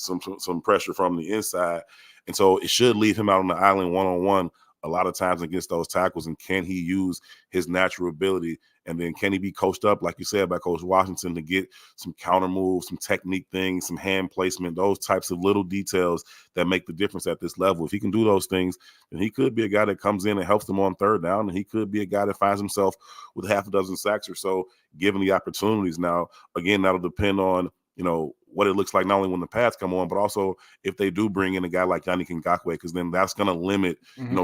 pressure from the inside. And so it should leave him out on the island one-on-one a lot of times against those tackles. And can he use his natural ability? And then can he be coached up, like you said, by Coach Washington to get some counter moves, some technique things, some hand placement, those types of little details that make the difference at this level. If he can do those things, then he could be a guy that comes in and helps them on third down. And he could be a guy that finds himself with half a dozen sacks or so, given the opportunities. Now, again, that'll depend on, what it looks like not only when the pads come on, but also if they do bring in a guy like Yannick Ngakoue, because then that's going to limit,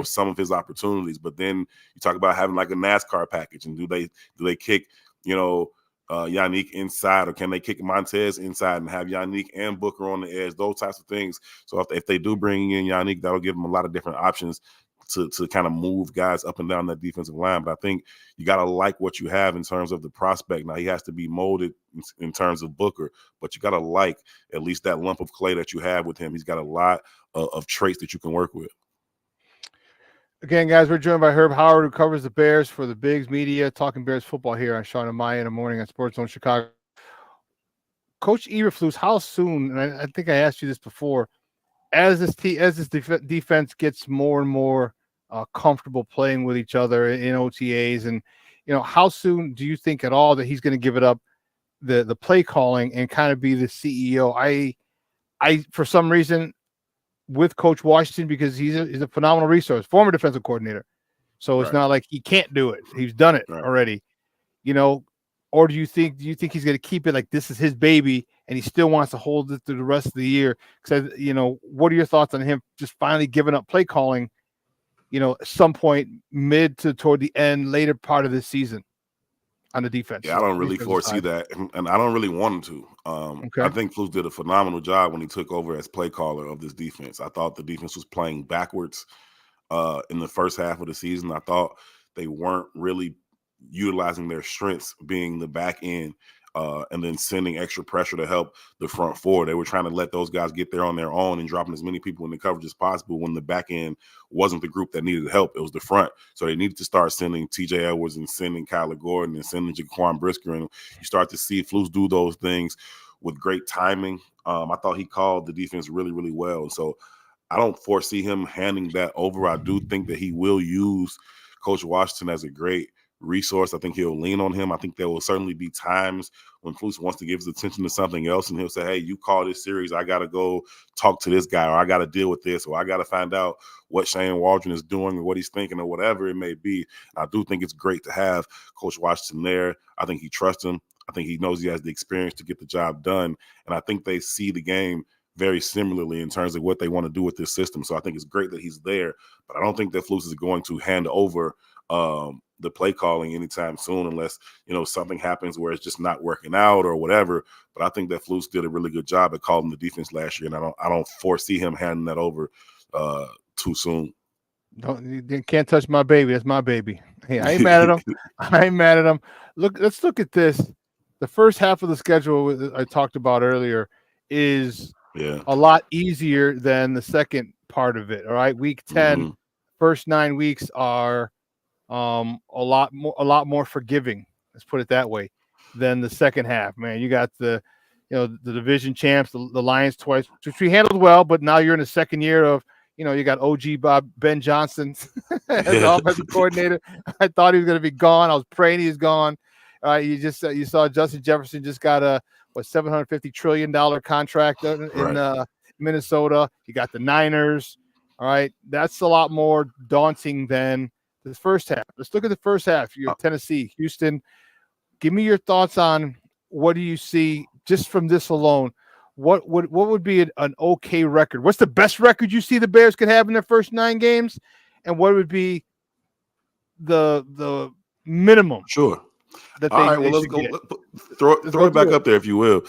some of his opportunities. But then you talk about having like a NASCAR package, and do they kick, Yannick inside, or can they kick Montez inside and have Yannick and Booker on the edge? Those types of things. So if they do bring in Yannick, that'll give them a lot of different options to kind of move guys up and down that defensive line. But I think you got to like what you have in terms of the prospect. Now, he has to be molded in terms of Booker, but you got to like at least that lump of clay that you have with him. He's got a lot of traits that you can work with.
Again, guys, we're joined by Herb Howard, who covers the Bears for the Bigs Media, talking Bears football here on Shawn and Maya in the morning on Sports Zone Chicago. Coach Eberflus, how soon, and I think I asked you this before, as this defense gets more and more comfortable playing with each other in OTAs, and how soon do you think at all that he's going to give it up the play calling and kind of be the CEO? I for some reason with Coach Washington, because he's a phenomenal resource, former defensive coordinator, so it's not like he can't do it. He's done it already, Or do you think he's going to keep it like this is his baby and he still wants to hold it through the rest of the year? Because what are your thoughts on him just finally giving up play calling, at some point mid to toward the end, later part of this season on the defense?
Yeah, I don't really foresee that, and I don't really want him to. I think Flus did a phenomenal job when he took over as play caller of this defense. I thought the defense was playing backwards in the first half of the season. I thought they weren't really utilizing their strengths, being the back end, and then sending extra pressure to help the front four. They were trying to let those guys get there on their own and dropping as many people in the coverage as possible when the back end wasn't the group that needed help. It was the front. So they needed to start sending TJ Edwards and sending Kyler Gordon and sending Jaquan Brisker. And you start to see Flus do those things with great timing. I thought he called the defense really, really well. So I don't foresee him handing that over. I do think that he will use Coach Washington as a great resource. I think he'll lean on him. I think there will certainly be times when Flus wants to give his attention to something else, and he'll say, hey, you call this series, I got to go talk to this guy, or I got to deal with this, or I got to find out what Shane Waldron is doing or what he's thinking or whatever it may be. I do think it's great to have Coach Washington there. I think he trusts him. I think he knows he has the experience to get the job done, and I think they see the game very similarly in terms of what they want to do with this system. So I think it's great that he's there, but I don't think that Flus is going to hand over the play calling anytime soon, unless something happens where it's just not working out or whatever. But I think that Flus did a really good job at calling the defense last year, and I don't foresee him handing that over too soon.
You can't touch my baby. That's my baby. Hey, I ain't mad at him. Let's look at this. The first half of the schedule I talked about earlier is a lot easier than the second part of it. All right, week 10, first 9 weeks are a lot more forgiving, let's put it that way, than the second half. Man, you got the division champs, the Lions twice, which we handled well, but now you're in the second year of you got OG Ben Johnson as the offensive coordinator. I thought he was going to be gone. I was praying he was gone. You saw Justin Jefferson just got a $750 trillion contract in Minnesota. You got the Niners. All right, that's a lot more daunting than the first half. Let's look at the first half. You have Tennessee, Houston. Give me your thoughts on what do you see just from this alone. What would be an okay record? What's the best record you see the Bears could have in their first 9 games, and what would be the minimum?
Sure.
That
all right. Well, let's go. Throw it back up there if you will.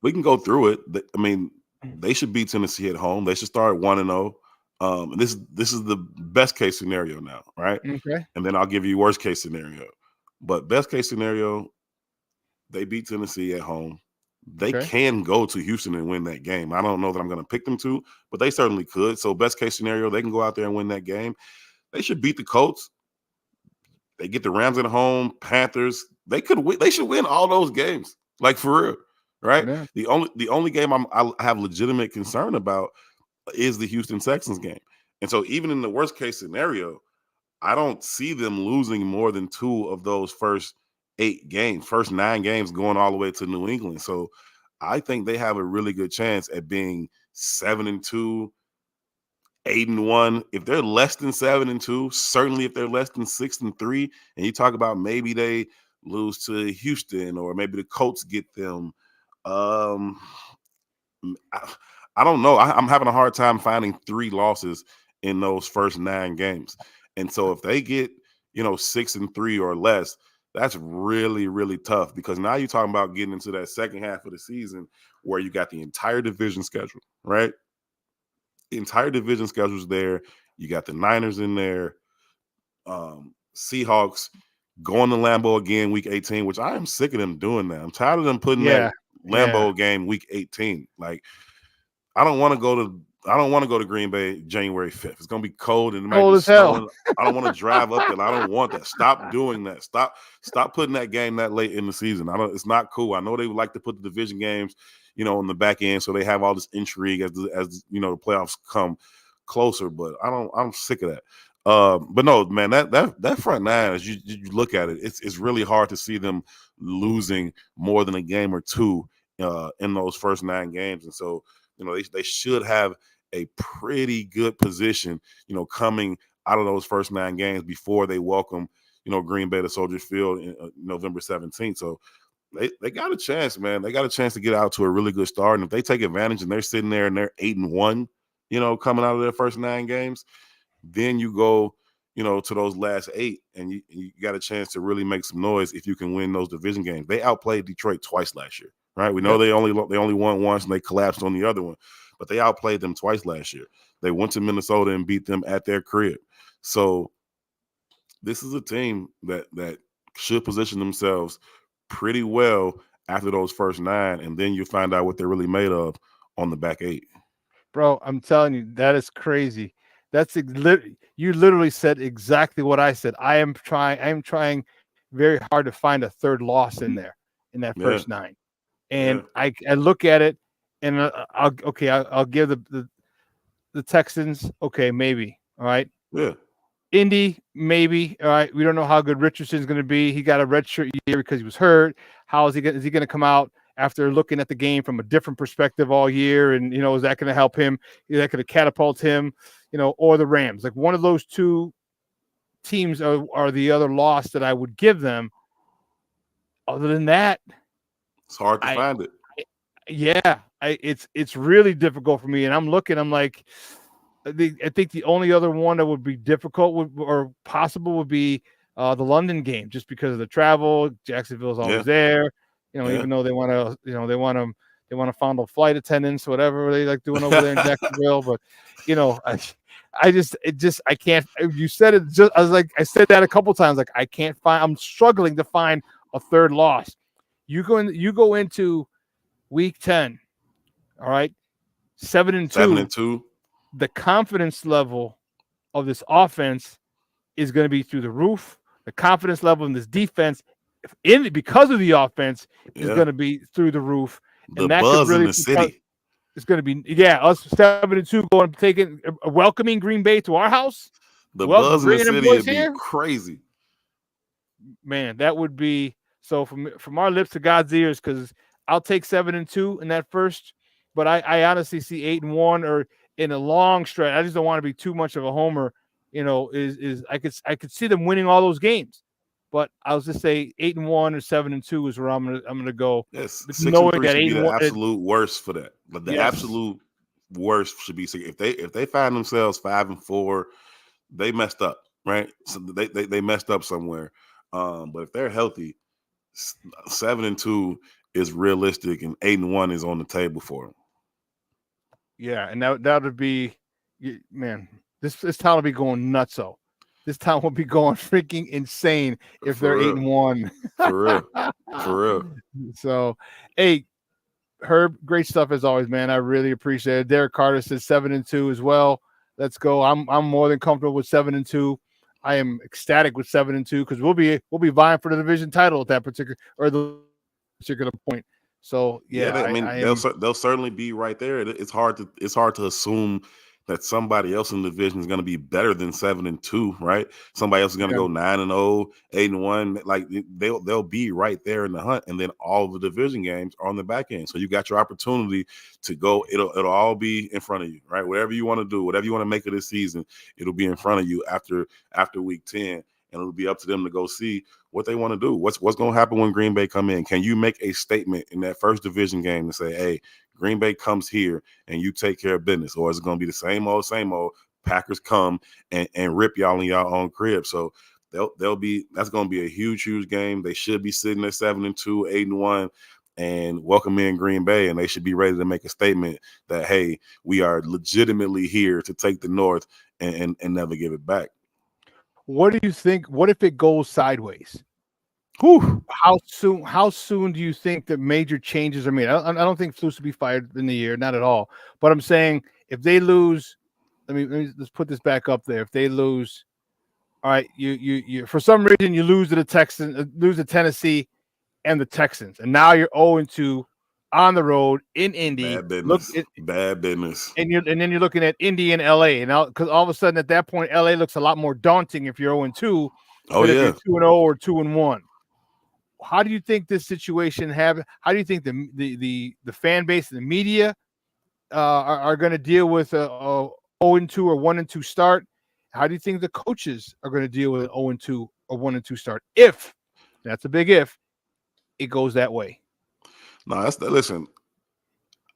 We can go through it. I mean, they should beat Tennessee at home. They should start 1-0. And this is the best case scenario now, right?
Okay.
And then I'll give you worst case scenario. But best case scenario, they beat Tennessee at home. They can go to Houston and win that game. I don't know that I'm going to pick them to, but they certainly could. So best case scenario, they can go out there and win that game. They should beat the Colts. They get the Rams at home, Panthers. They could win. They should win all those games, like for real, right? Yeah. The only game I have legitimate concern about is the Houston Texans game. And so even in the worst case scenario, I don't see them losing more than 2 of those first 8 games, first 9 games going all the way to New England. So I think they have a really good chance at being 7-2, 8-1. If they're less than 7-2, certainly if they're less than 6-3, and you talk about maybe they lose to Houston or maybe the Colts get them. I don't know. I'm having a hard time finding 3 losses in those first 9 games. And so if they get, 6-3 or less, that's really, really tough, because now you're talking about getting into that second half of the season where you got the entire division schedule, right? The entire division schedule's there. You got the Niners in there. Seahawks going to Lambeau again week 18, which I am sick of them doing that. I'm tired of them putting that Lambeau game week 18. Like, I don't want to go to Green Bay January 5th. It's gonna be cold and it might be snowing. I don't want to drive up there. I don't want that. Stop doing that. Stop putting that game that late in the season. It's not cool. I know they would like to put the division games, on the back end, so they have all this intrigue as the playoffs come closer. But I'm sick of that. But no, man, that front nine, as you look at it, it's really hard to see them losing more than a game or two in those first 9 games. And so, they should have a pretty good position, coming out of those first 9 games before they welcome, Green Bay to Soldier Field in November 17th. So they got a chance, man. They got a chance to get out to a really good start. And if they take advantage and they're sitting there and they're 8-1, coming out of their first 9 games, then you go, to those last 8 and you got a chance to really make some noise if you can win those division games. They outplayed Detroit twice last year, right? We know they only won once and they collapsed on the other one, but they outplayed them twice last year. They went to Minnesota and beat them at their crib. So this is a team that should position themselves pretty well after those first 9, and then you find out what they're really made of on the back 8.
Bro, I'm telling you, that is crazy. You literally said exactly what I said. I am trying very hard to find a third loss in there in that first 9. And I look at it and I'll give the Texans, okay, maybe. All right.
Yeah.
Indy, maybe. All right. We don't know how good Richardson's going to be. He got a redshirt year because he was hurt. Is he going to come out after looking at the game from a different perspective all year? And, is that going to help him? Is that going to catapult him? Or the Rams? Like, one of those 2 teams are the other loss that I would give them. Other than that,
it's hard to find it.
It's really difficult for me. And I'm like, I think the only other one that would be difficult or possible would be the London game, just because of the travel. Jacksonville's always there, even though they want to, they want to fondle flight attendants, whatever they like doing over there in Jacksonville. But, I can't. You said it. I said that a couple times. Like, I can't find. I'm struggling to find a third loss. You go into week 10. All right, 7-2.
7-2.
The confidence level of this offense is going to be through the roof. The confidence level in this defense, because of the offense, is going to be through the roof.
And the that buzz really in the city.
It's going to be, us 7-2 going, taking, welcoming Green Bay to our house.
The buzz in the city would be crazy.
Man, that would be, so from our lips to God's ears, because I'll take 7-2 in that first, but I honestly see 8-1 or in a long stretch. I just don't want to be too much of a homer. I could see them winning all those games, but I'll just say 8-1 or 7-2 is where I'm gonna go.
Yes, 6-3 should be the absolute worst for that. But the absolute worst should be if they find themselves 5-4, they messed up, right? So they messed up somewhere. But if they're healthy, 7-2 is realistic, and 8-1 is on the table for them.
Yeah, and that would be, man, this town will be going nutso. This town will be going freaking insane if they're 8-1.
For real.
So, hey, Herb, great stuff as always, man. I really appreciate it. Derek Carter says 7-2 as well. Let's go. I'm more than comfortable with 7-2. I am ecstatic with 7-2 because we'll be vying for the division title at that particular point. So
they'll certainly be right there. It's hard to assume that somebody else in the division is going to be better than 7-2, right? Somebody else is going to go 9-0, 8-1. Like they'll be right there in the hunt, and then all the division games are on the back end. So you got your opportunity to go. It'll all be in front of you, right? Whatever you want to do, whatever you want to make of this season, it'll be in front of you after week 10, and it'll be up to them to go see what they want to do. What's going to happen when Green Bay come in? Can you make a statement in that first division game and say, hey, Green Bay comes here and you take care of business? Or is it going to be the same old, Packers come and rip y'all in y'all own crib? So that's going to be a huge game. They should be sitting at 7-2, 8-1, and welcome in Green Bay, and they should be ready to make a statement that, hey, we are legitimately here to take the North and never give it back.
What do you think? What if it goes sideways?
Whew.
How soon do you think that major changes are made? I don't think Flus will be fired in the year, not at all. But I'm saying if they lose, let's put this back up there. If they lose, all right, you for some reason you lose to the Texans, lose to Tennessee and the Texans, and now you're 0-2 on the road in Indy.
Bad business. Bad business.
And then you're looking at Indy and LA, and because all of a sudden at that point LA looks a lot more daunting if you're 0-2 than if you're 2-0 or 2-1. How do you think this situation how do you think the fan base and the media are going to deal with a 0-2 or 1-2 start? How do you think the coaches are going to deal with an 0-2 or 1-2 start? If that's a big if, it goes that way.
No, listen.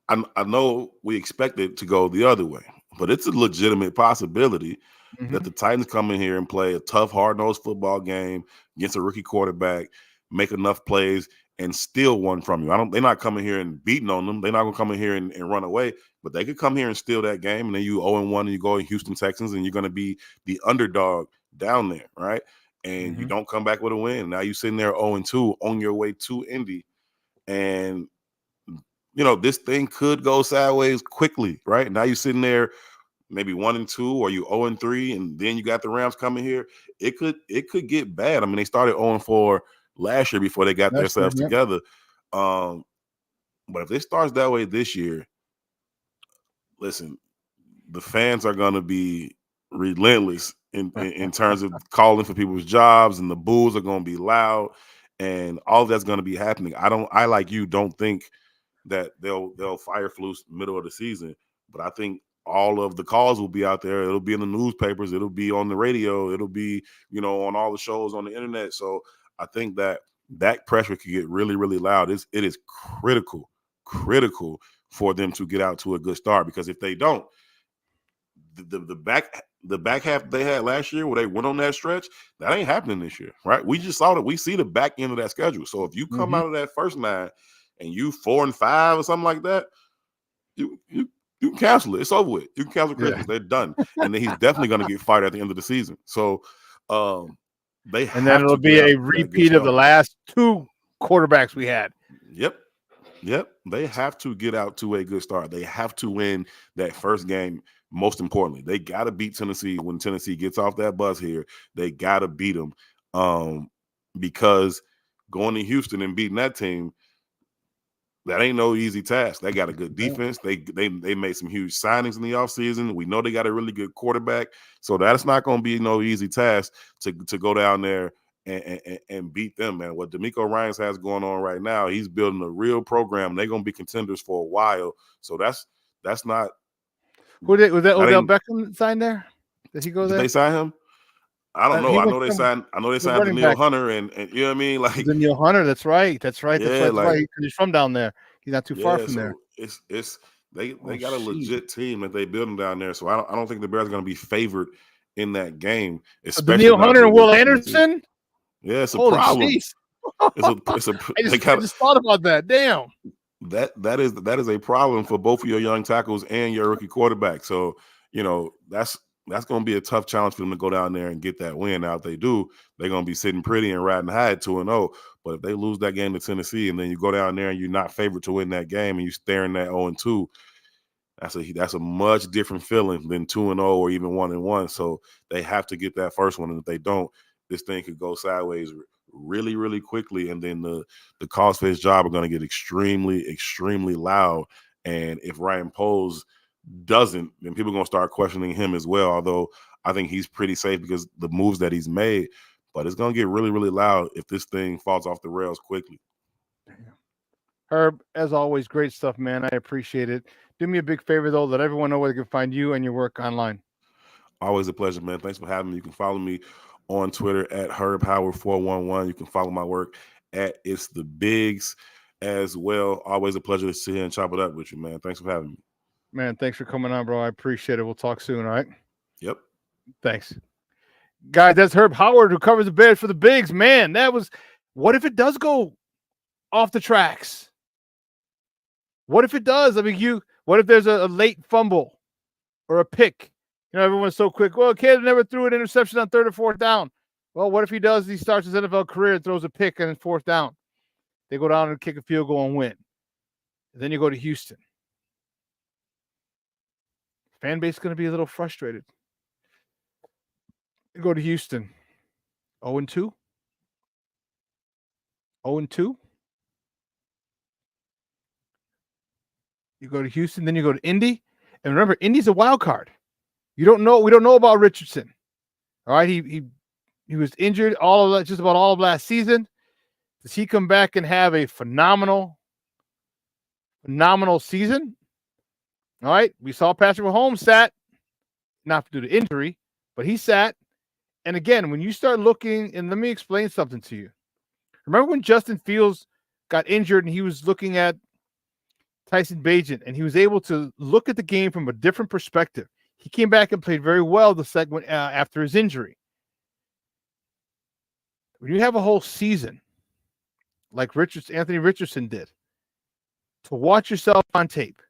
I know we expect it to go the other way, but it's a legitimate possibility that the Titans come in here and play a tough, hard-nosed football game against a rookie quarterback, make enough plays, and steal one from you. They're not coming here and beating on them. They're not going to come in here and run away, but they could come here and steal that game, and then you 0-1 and you go in Houston Texans, and you're going to be the underdog down there, right? And you don't come back with a win. Now you're sitting there 0-2 on your way to Indy, and this thing could go sideways quickly, right? Now you're sitting there maybe 1-2 or you 0-3, and then you got the Rams coming here. It could get bad. I mean, they started 0-4 last year before they got themselves together. But if it starts that way this year, listen, the fans are going to be relentless in terms of calling for people's jobs, and the boos are going to be loud, and all that's going to be happening. I like you don't think that they'll fire Flus middle of the season, but I think all of the calls will be out there. It'll be in the newspapers. It'll be on the radio. It'll be, on all the shows on the internet. So I think that pressure could get really, really loud. It is critical for them to get out to a good start, because if they don't, the back half they had last year where they went on that stretch, that ain't happening this year, right? We just saw that. We see the back end of that schedule. So if you come out of that first 9 and you 4-5 or something like that, you can cancel it. It's over with. You can cancel Christmas. They're done. And then he's definitely going to get fired at the end of the season. So they have, and then
it'll be a repeat of the last 2 quarterbacks we had.
Yep. They have to get out to a good start. They have to win that first game. Most importantly, they got to beat Tennessee when Tennessee gets off that bus here. They got to beat them, because going to Houston and beating that team, that ain't no easy task. They got a good defense. They made some huge signings in the offseason. We know they got a really good quarterback. So that's not going to be no easy task to go down there and beat them, man. What DeMeco Ryans has going on right now, he's building a real program. They're going to be contenders for a while. So that's not.
Was that Odell Beckham signed there? Did he go there?
Did they sign him? I don't know. I know they signed Danielle Hunter, and you know what I mean? Like
Danielle Hunter, that's right. That's right. He's from down there. He's not too far from there.
They got a legit team that they building down there. So I don't think the Bears are going to be favored in that game.
Danielle Hunter and Will Anderson?
Yeah, it's a problem.
I just thought about that. Damn.
That is a problem for both of your young tackles and your rookie quarterback. So, that's going to be a tough challenge for them to go down there and get that win. Now, if they do, they're going to be sitting pretty and riding high at 2-0. But if they lose that game to Tennessee and then you go down there and you're not favored to win that game and you're staring at 0-2, that's a much different feeling than 2-0 or even 1-1. So they have to get that first one. And if they don't, this thing could go sideways really, really quickly. And then the calls for his job are going to get extremely, extremely loud. And if Ryan Poles doesn't, then people are going to start questioning him as well, although I think he's pretty safe because the moves that he's made. But it's going to get really, really loud if this thing falls off the rails quickly.
Herb, as always, great stuff, man. I appreciate it. Do me a big favor, though. Let everyone know where they can find you and your work online.
Always a pleasure, man. Thanks for having me. You can follow me on Twitter at HerbHoward411. You can follow my work at It's the Bigs as well. Always a pleasure to sit here and chop it up with you, man. Thanks for having me.
Man, thanks for coming on, bro. I appreciate it. We'll talk soon, all right?
Yep.
Thanks. Guys, that's Herb Howard, who covers the Bears for the Bigs. Man, what if it does go off the tracks? What if it does? I mean, what if there's a late fumble or a pick You know, everyone's so quick. Well, Caleb never threw an interception on 3rd or 4th down. Well, what if he does? He starts his NFL career and throws a pick on 4th down. They go down and kick a field goal and win. And then you go to Houston. Fan base is going to be a little frustrated. You go to Houston. 0-2. 0-2. You go to Houston, then you go to Indy. And remember, Indy's a wild card. We don't know about Richardson. All right, he was injured just about all of last season. Does he come back and have a phenomenal season? All right, we saw Patrick Mahomes sat, not due to injury, but he sat. And again, when you start looking, and let me explain something to you. Remember when Justin Fields got injured and he was looking at Tyson Bagent and he was able to look at the game from a different perspective. He came back and played very well the segment after his injury. When you have a whole season like Anthony Richardson did, to watch yourself on tape,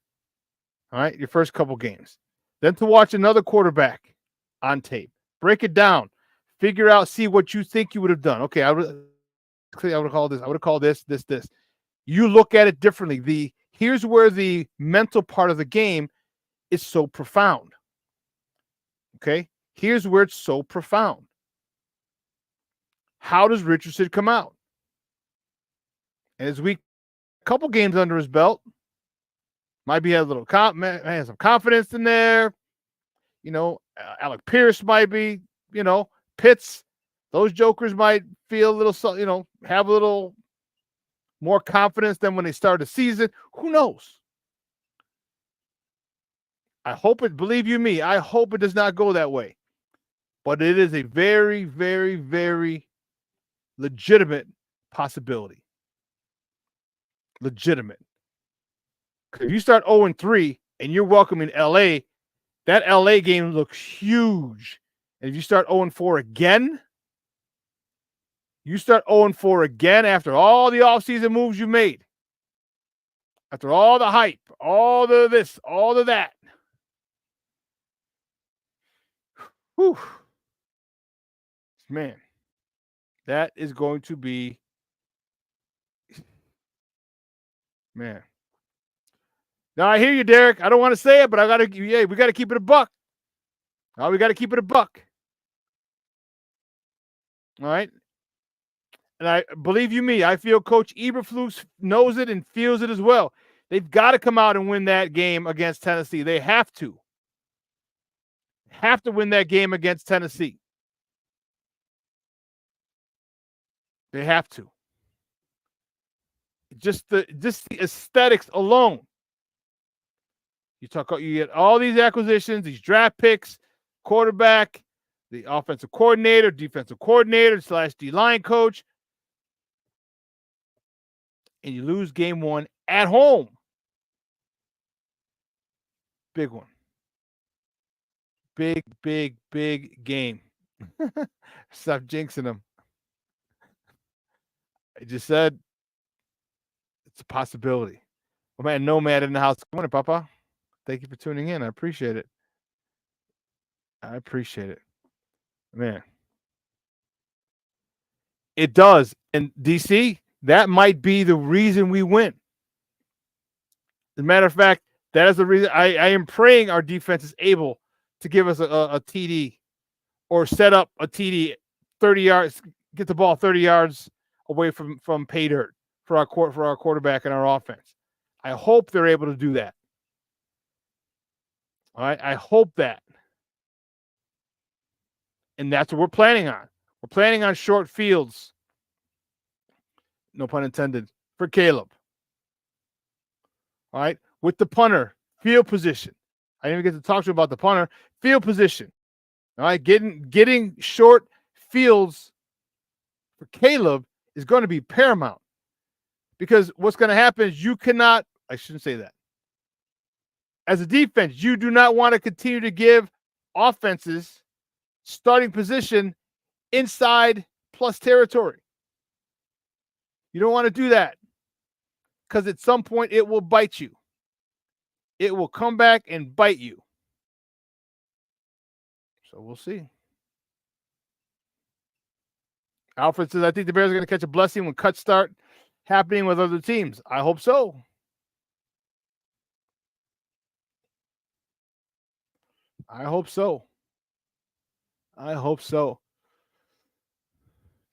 all right, your first couple games, then to watch another quarterback on tape, break it down, figure out, see what you think you would have done. Okay, I would call this. I would have called this. You look at it differently. Here's where the mental part of the game is so profound. Okay, here's where it's so profound. How does Richardson come out? And as a couple games under his belt, might be a little has some confidence in there. You know, Alec Pierce might be. You know, Pitts. Those jokers might feel a little. You know, have a little more confidence than when they start the season. Who knows? I hope it. Believe you me, I hope it does not go that way. But it is a very, very, very legitimate possibility. Legitimate. If you start 0-3 and you're welcoming LA, that LA game looks huge. And if you start 0-4 again, after all the offseason moves you made, after all the hype, all the this, all of that. Whew. Man, that is going to be, man. Now I hear you, Derek. I don't want to say it, but we got to keep it a buck. We got to keep it a buck. All right. And I believe you me, I feel Coach Eberflus knows it and feels it as well. They've got to come out and win that game against Tennessee. They have to. Have to win that game against Tennessee. They have to. Just the aesthetics alone. You get all these acquisitions, these draft picks, quarterback, the offensive coordinator, defensive coordinator / D-line coach, and you lose game 1 at home. Big one. Big, big, big game. Stop jinxing them. I just said it's a possibility. Oh, man, Nomad in the house. Good morning, Papa. Thank you for tuning in. I appreciate it. Man. It does. And DC, that might be the reason we win. As a matter of fact, that is the reason I am praying our defense is able to give us a TD or set up a TD 30 yards, get the ball 30 yards away from pay dirt for our quarterback and our offense. I hope they're able to do that. All right, I hope that. And that's what we're planning on. We're planning on short fields. No pun intended. For Caleb. All right, with the punter, field position. I didn't even get to talk to you about the punter. Field position. All right, getting short fields for Caleb is going to be paramount. Because what's going to happen is I shouldn't say that. As a defense, you do not want to continue to give offenses starting position inside plus territory. You don't want to do that because at some point it will bite you. It will come back and bite you. So we'll see. Alfred says, I think the Bears are going to catch a blessing when cuts start happening with other teams. I hope so. I hope so. I hope so.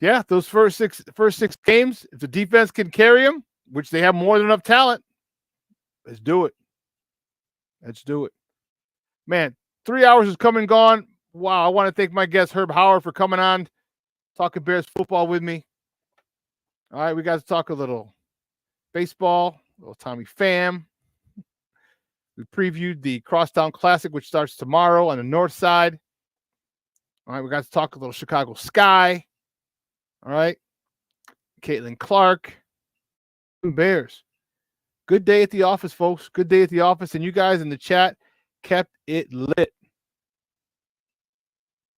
Yeah, those first six games, if the defense can carry them, which they have more than enough talent, let's do it. Let's do it. Man, 3 hours is come and gone. Wow, I want to thank my guest, Herb Howard, for coming on, talking Bears football with me. All right, we got to talk a little baseball, a little Tommy Pham. We previewed the Crosstown Classic, which starts tomorrow on the north side. All right, we got to talk a little Chicago Sky. All right, Caitlin Clark, Bears. Good day at the office, folks. Good day at the office, and you guys in the chat kept it lit.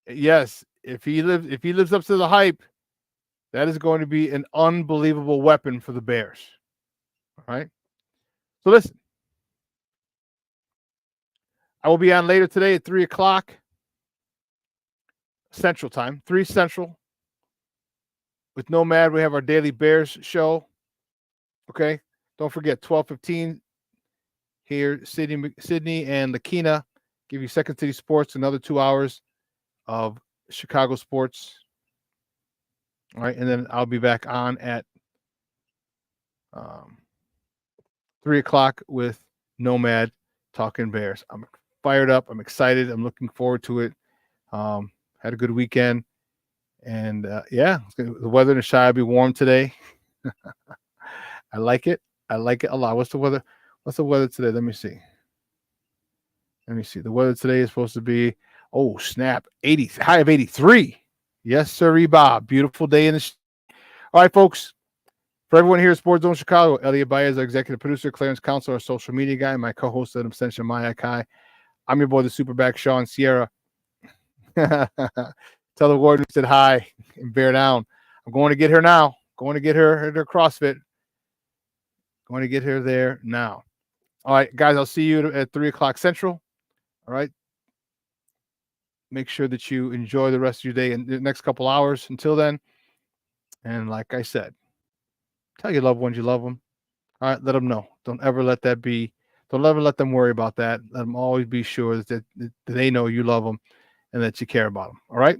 Yes, if he lives up to the hype, that is going to be an unbelievable weapon for the Bears. All right. So listen, I will be on later today at 3:00 Central Time, 3 Central. With Nomad, we have our daily Bears show. Okay. Don't forget, 12:15 here, Sydney and Lakina give you Second City Sports, another 2 hours of Chicago sports. All right, and then I'll be back on at 3:00 with Nomad talking Bears. I'm fired up. I'm excited. I'm looking forward to it. Had a good weekend. And yeah, the weather in the Chi will be warm today. I like it. I like it a lot. What's the weather? What's the weather today? Let me see. The weather today is supposed to be, oh, snap, high of 83. Yes, sir, Bob. Beautiful day in the. All right, folks. For everyone here at Sports Zone Chicago, Elliot Baez, our executive producer, Clarence Counsel, our social media guy, my co-host at Abstention Maya Kai. I'm your boy, the SuperBack, Shawn Sierra. Tell the warden we said hi and bear down. I'm going to get her now. Going to get her at her CrossFit. Going to get her there now. All right, guys, I'll see you at 3:00 Central. All right. Make sure that you enjoy the rest of your day in the next couple hours until then. And like I said, tell your loved ones you love them. All right, let them know. Don't ever let that be. Don't ever let them worry about that. Let them always be sure that they know you love them and that you care about them. All right.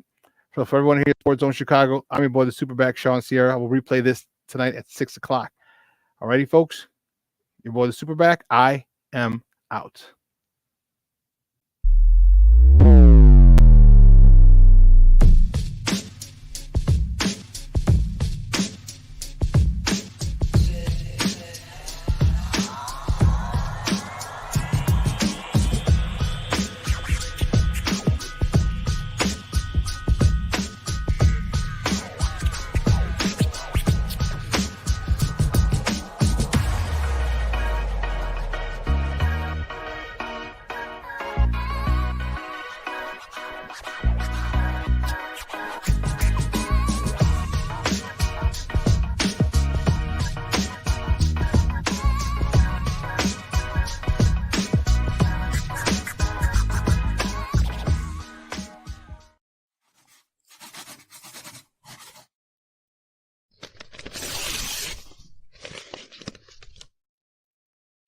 So for everyone here at Sports Zone Chicago, I'm your boy, the SuperBack, Shawn Sierra. I will replay this tonight at 6:00. All righty, folks. Your boy, the SuperBack. I am out.